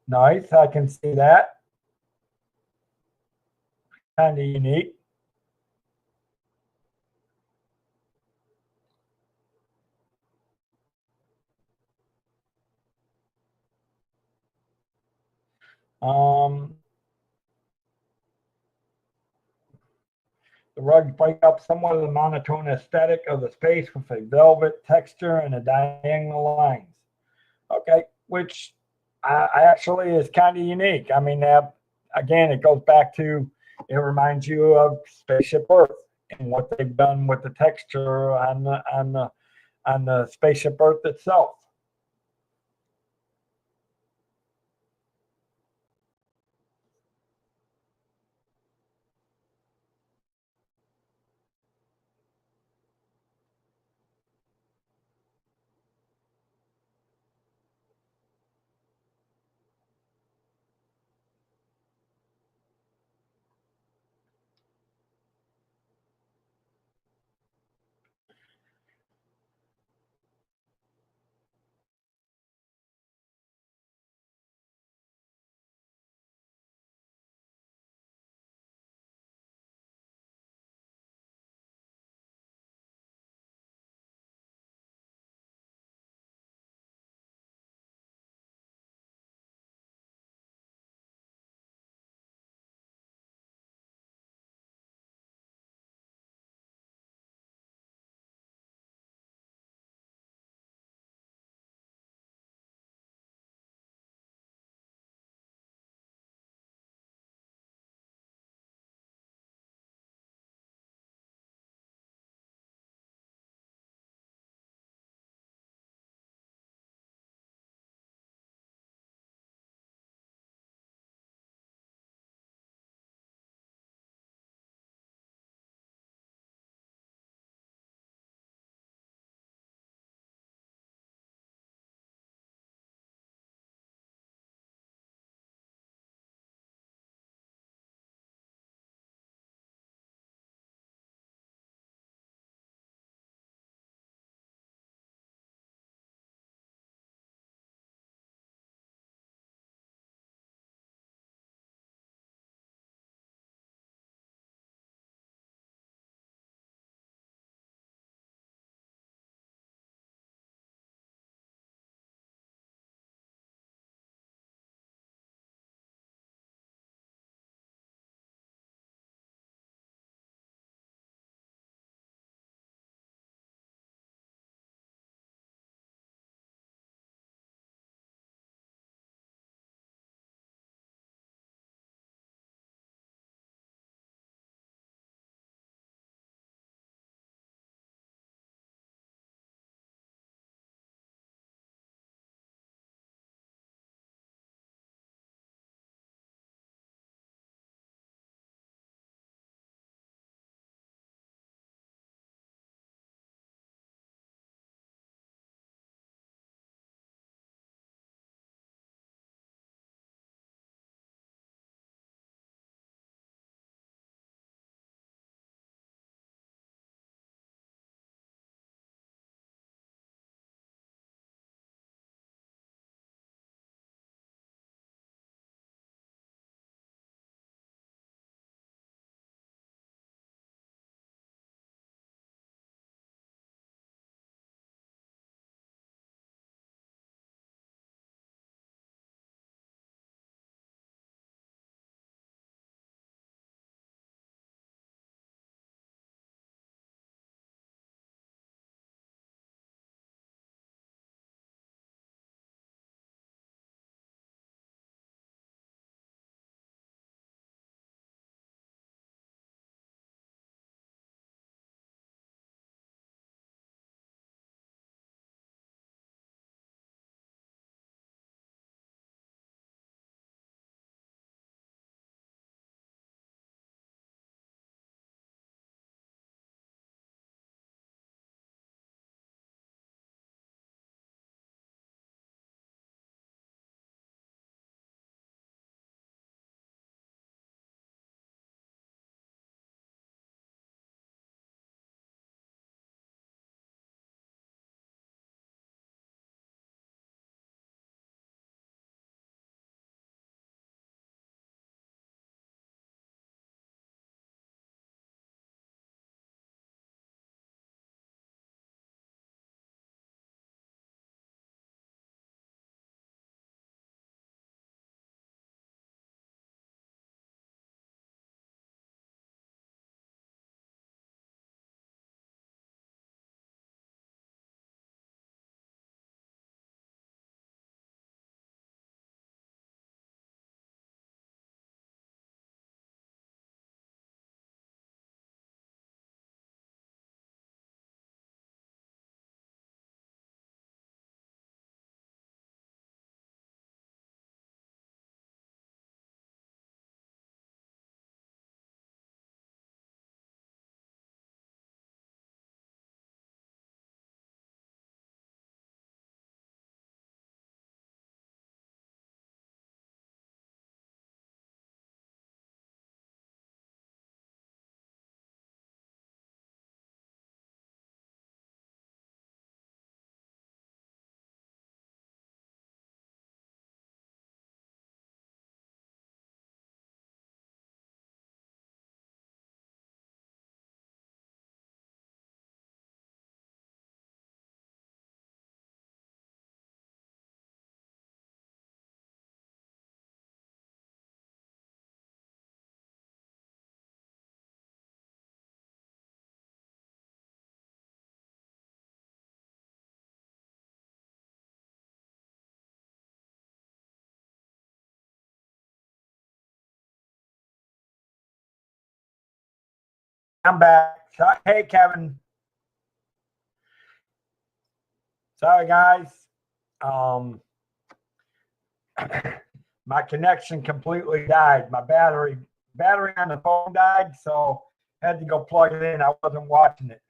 nice. I can see that. Kind of unique. Um, the rugs break up somewhat of the monotone aesthetic of the space with a velvet texture and a diagonal lines. Okay, which I actually is kind of unique. I mean, again, it goes back to it reminds you of Spaceship Earth and what they've done with the texture on the Spaceship Earth itself. I'm back. Hey, Kevin. Sorry, guys. My connection completely died. My battery on the phone died, so had to go plug it in. I wasn't watching it.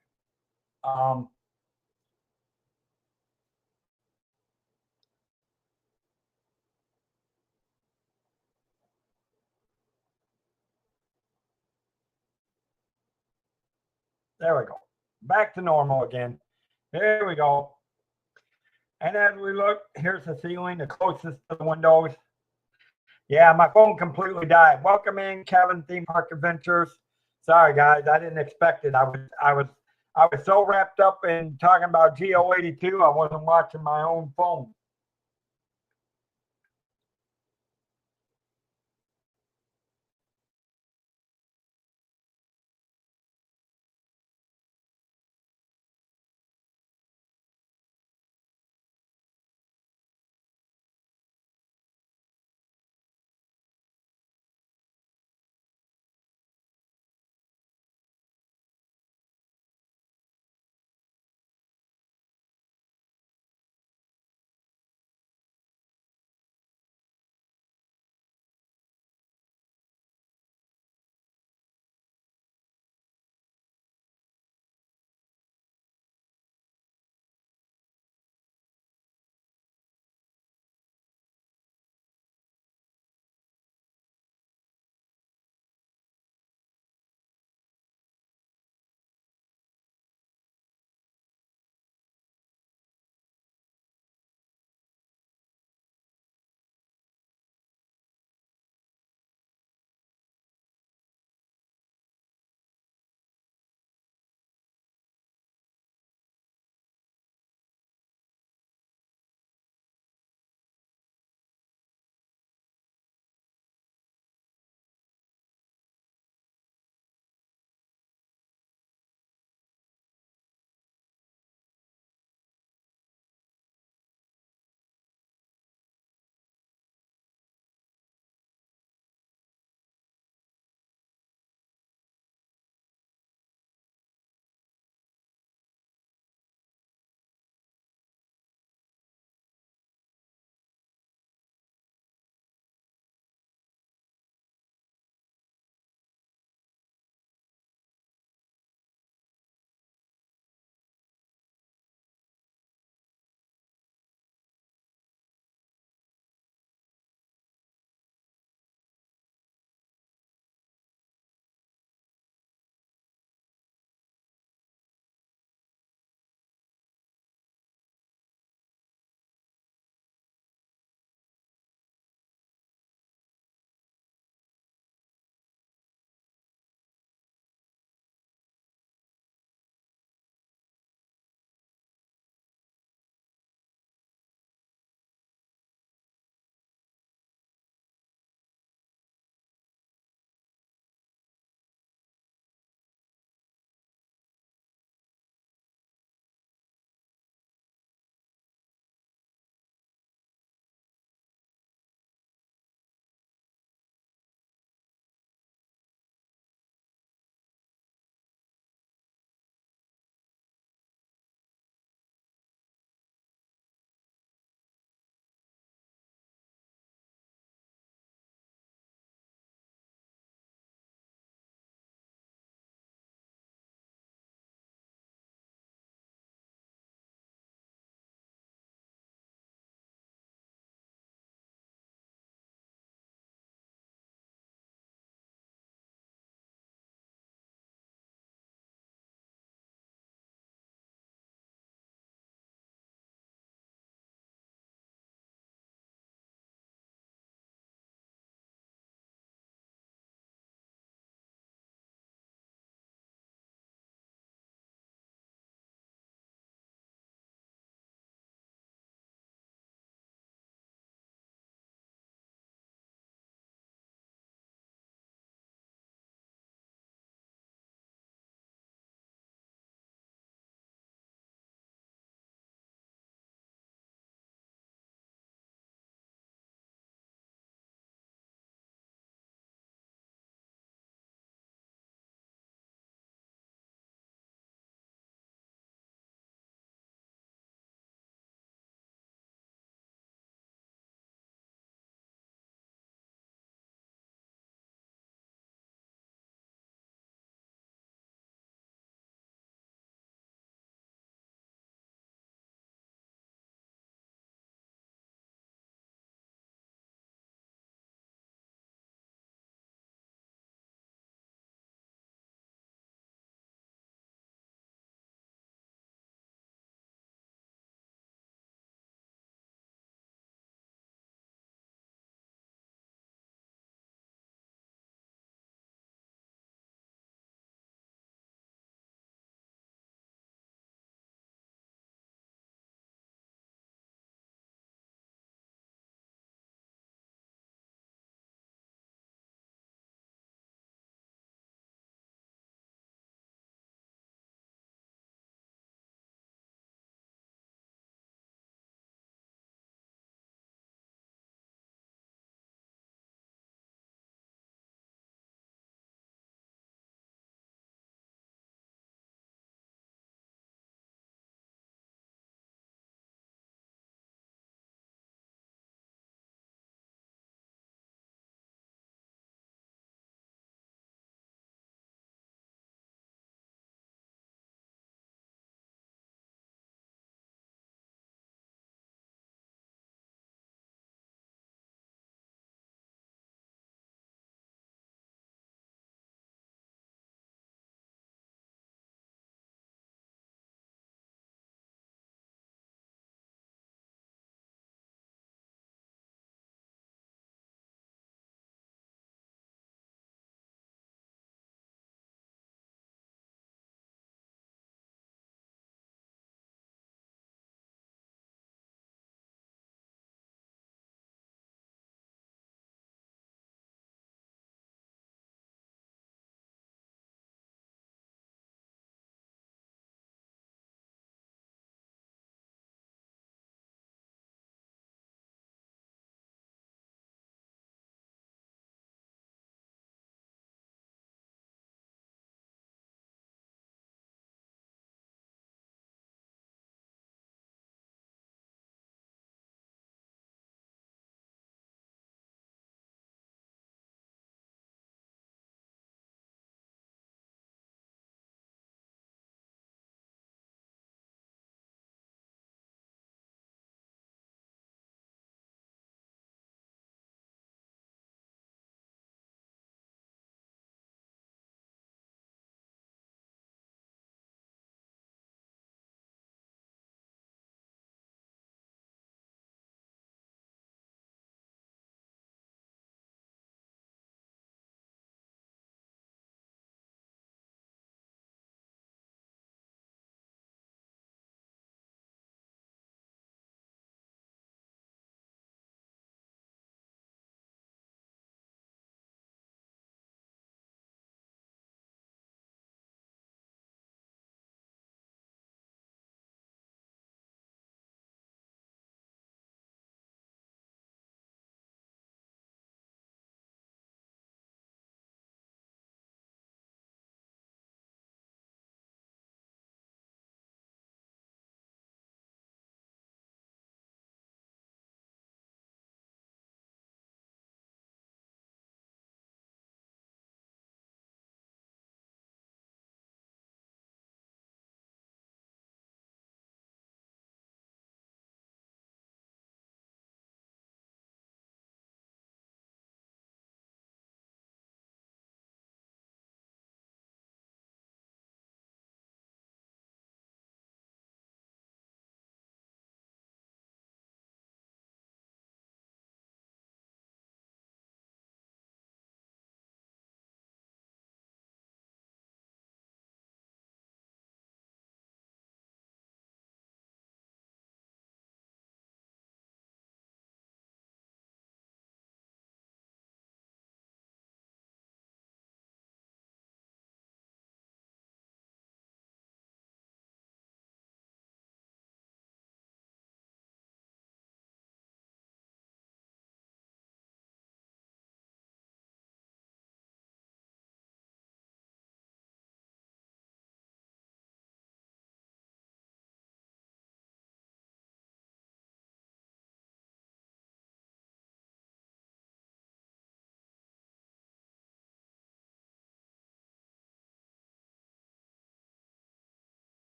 There we go. Back to normal again. There we go. And as we look, here's the ceiling, the closest to the windows. Yeah, my phone completely died. Welcome in, Kevin, Theme Park Adventures. Sorry, guys, I didn't expect it. I was so wrapped up in talking about GO82, I wasn't watching my own phone.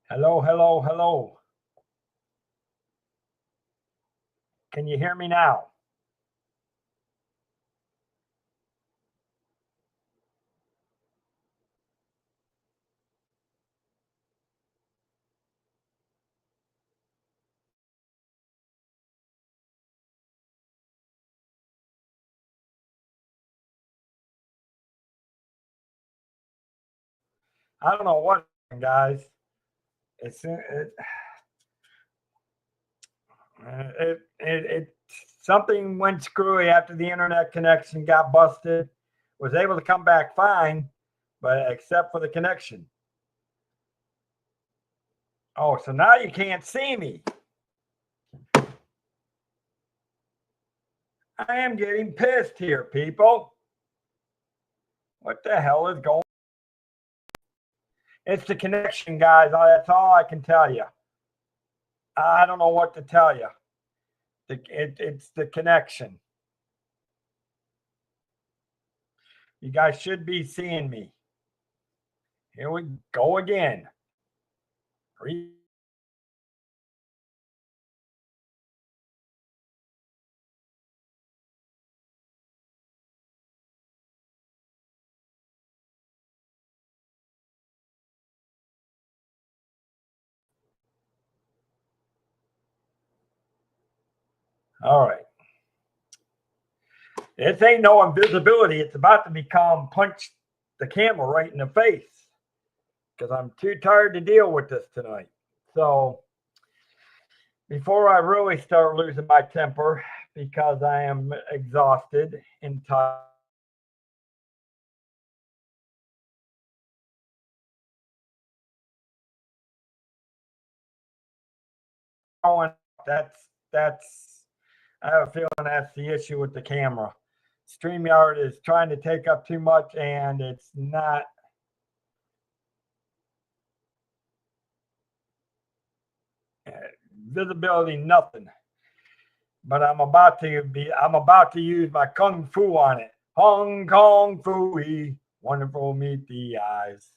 Hello, hello, hello. Can you hear me now? I don't know what, guys. It something went screwy after the internet connection got busted. Was able to come back fine, but except for the connection. Oh, so now you can't see me. I am getting pissed here, people. What the hell is going on? It's the connection, guys. That's all I can tell you. I don't know what to tell you. It's the connection. You guys should be seeing me. Here we go again. All right. This ain't no invisibility. It's about to become punch the camera right in the face because I'm too tired to deal with this tonight. So before I really start losing my temper because I am exhausted and tired. That's I have a feeling that's the issue with the camera. StreamYard is trying to take up too much and it's not. Visibility, nothing. But I'm about to use my kung fu on it. Hong Kong Fooey, wonderful meet the eyes.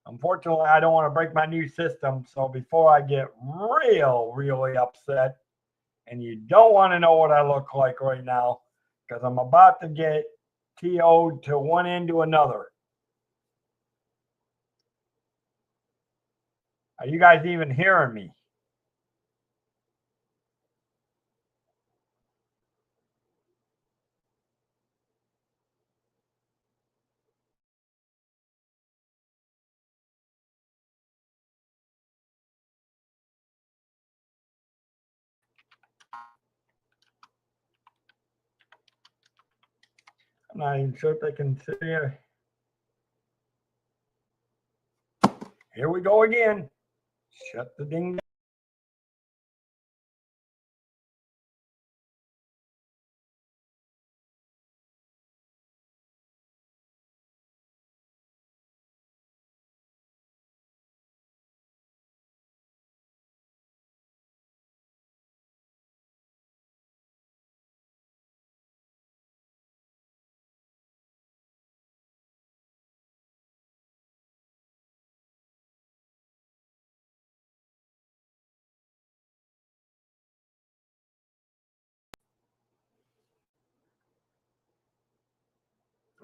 Unfortunately, I don't want to break my new system. So before I get really upset, and you don't want to know what I look like right now, because I'm about to get TO'd to one end to another. Are you guys even hearing me? I'm not even sure if they can see you. Here we go again. Shut the ding down.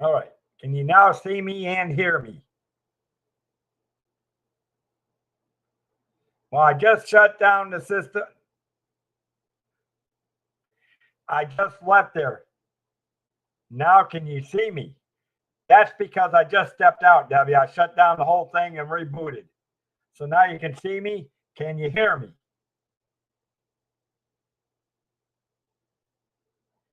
All right. Can you now see me and hear me? Well, I just shut down the system. I just left there. Now can you see me? That's because I just stepped out, Debbie. I shut down the whole thing and rebooted. So now you can see me. Can you hear me?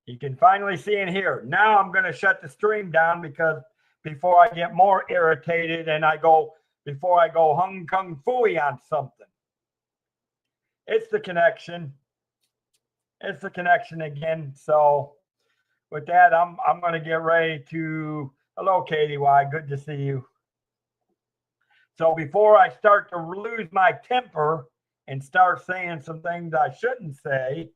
You can finally see and hear. Now I'm going to shut the stream down because before I get more irritated and before I go hung kung fooey on something. It's the connection. It's the connection again. So with that, I'm going to get ready to. Hello, Katie Y. Good to see you. So before I start to lose my temper and start saying some things I shouldn't say,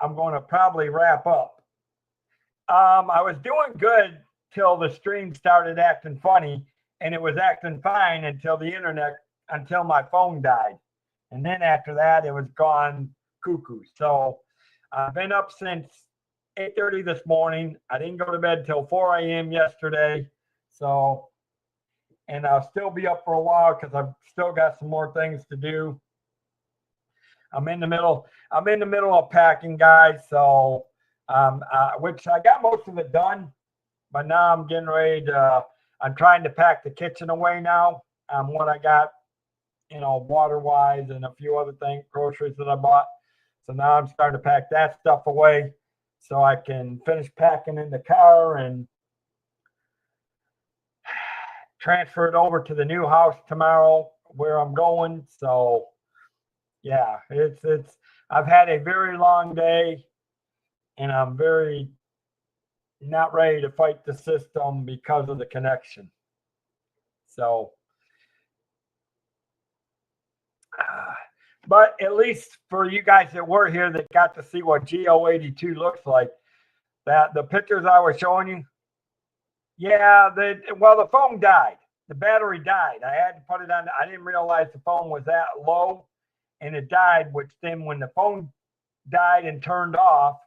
I'm going to probably wrap up. I was doing good till the stream started acting funny, and it was acting fine until my phone died. And then after that, it was gone cuckoo. So I've been up since 8:30 this morning. I didn't go to bed till 4 a.m. yesterday. So, and I'll still be up for a while because I've still got some more things to do. I'm in the middle of packing, guys. So, which I got most of it done, but now I'm getting ready to, I'm trying to pack the kitchen away now. What I got, water-wise and a few other things, groceries that I bought. So now I'm starting to pack that stuff away so I can finish packing in the car and transfer it over to the new house tomorrow where I'm going. So yeah, I've had a very long day and I'm very not ready to fight the system because of the connection. So, but at least for you guys that were here that got to see what GO82 looks like, that the pictures I was showing you, yeah, the phone died. The battery died. I had to put it on. I didn't realize the phone was that low and it died, which then when the phone died and turned off,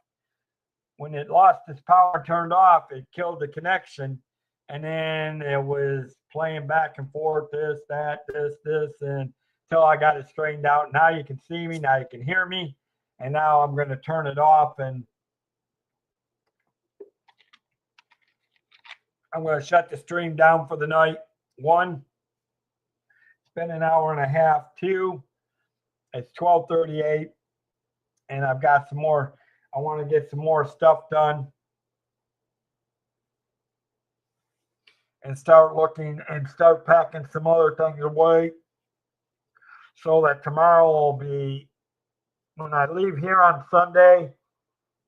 when it lost its power, turned off, it killed the connection. And then it was playing back and forth, this, that, this, and until I got it straightened out. Now you can see me, now you can hear me. And now I'm going to turn it off and I'm going to shut the stream down for the night. 1, it's been an hour and a half. 2, it's 12:38 and I've got some more. I want to get some more stuff done and start looking and start packing some other things away so that tomorrow will be, when I leave here on Sunday,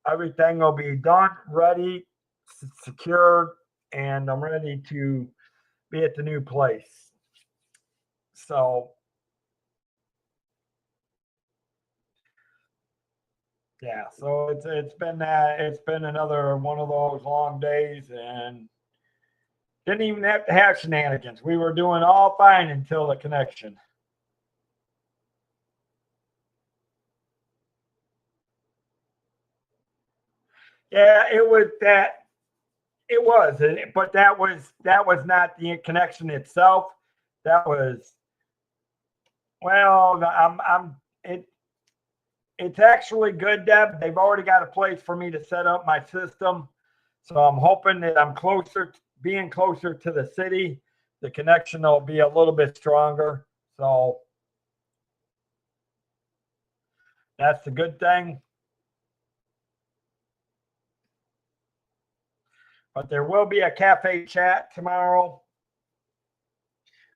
everything will be done, ready, secured, and I'm ready to be at the new place. So yeah, so it's been another one of those long days and didn't even have to have shenanigans. We were doing all fine until the connection. Yeah, but that was not the connection itself. That was, well, it's actually good, Deb. They've already got a place for me to set up my system. So I'm hoping that I'm being closer to the city. The connection will be a little bit stronger. So that's the good thing. But there will be a cafe chat tomorrow,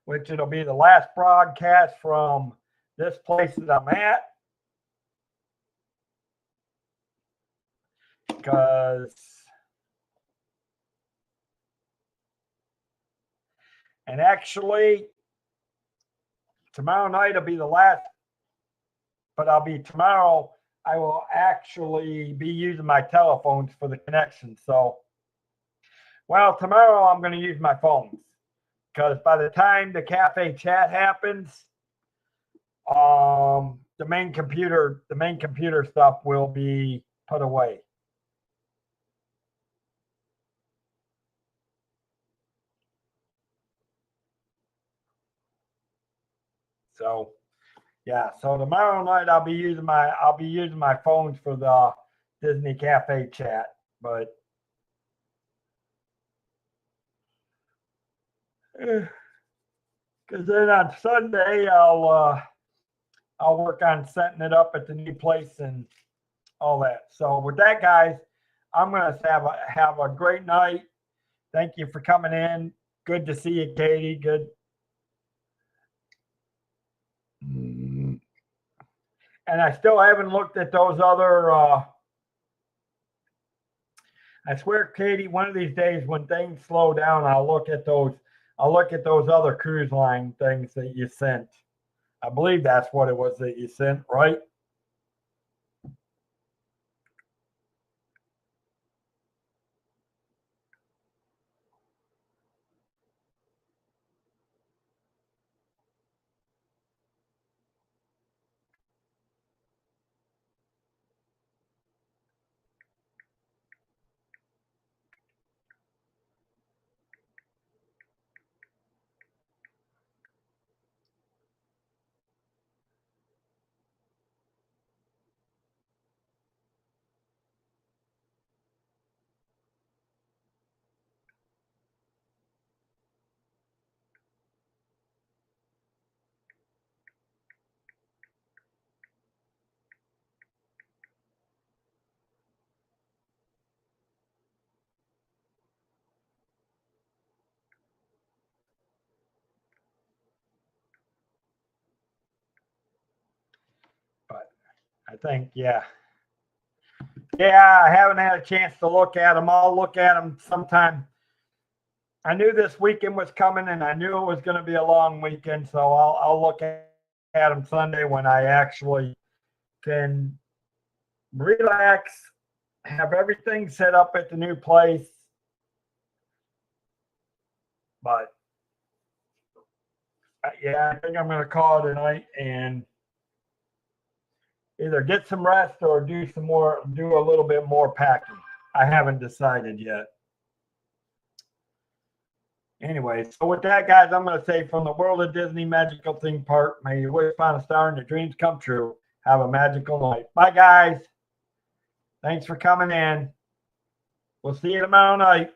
which it'll be the last broadcast from this place that I'm at. And actually, tomorrow night will be the last, but tomorrow, I will actually be using my telephones for the connection. So, well, tomorrow I'm going to use my phones because by the time the cafe chat happens, the main computer stuff will be put away. So, yeah. So tomorrow night I'll be using my phones for the Disney Cafe chat, but because then on Sunday I'll work on setting it up at the new place and all that. So with that, guys, I'm gonna have a great night. Thank you for coming in. Good to see you, Katie. Good. And I still haven't looked at those other. I swear, Katie, one of these days when things slow down, I'll look at those other cruise line things that you sent. I believe that's what it was that you sent, right? I think, yeah. Yeah, I haven't had a chance to look at them. I'll look at them sometime. I knew this weekend was coming, and I knew it was going to be a long weekend, so I'll look at them Sunday when I actually can relax, have everything set up at the new place. But yeah, I think I'm going to call it a night and either get some rest or do a little bit more packing. I haven't decided yet. Anyway, so with that, guys, I'm going to say from the World of Disney Magical Theme Park, may you wish upon a star and your dreams come true. Have a magical night. Bye, guys. Thanks for coming in. We'll see you tomorrow night.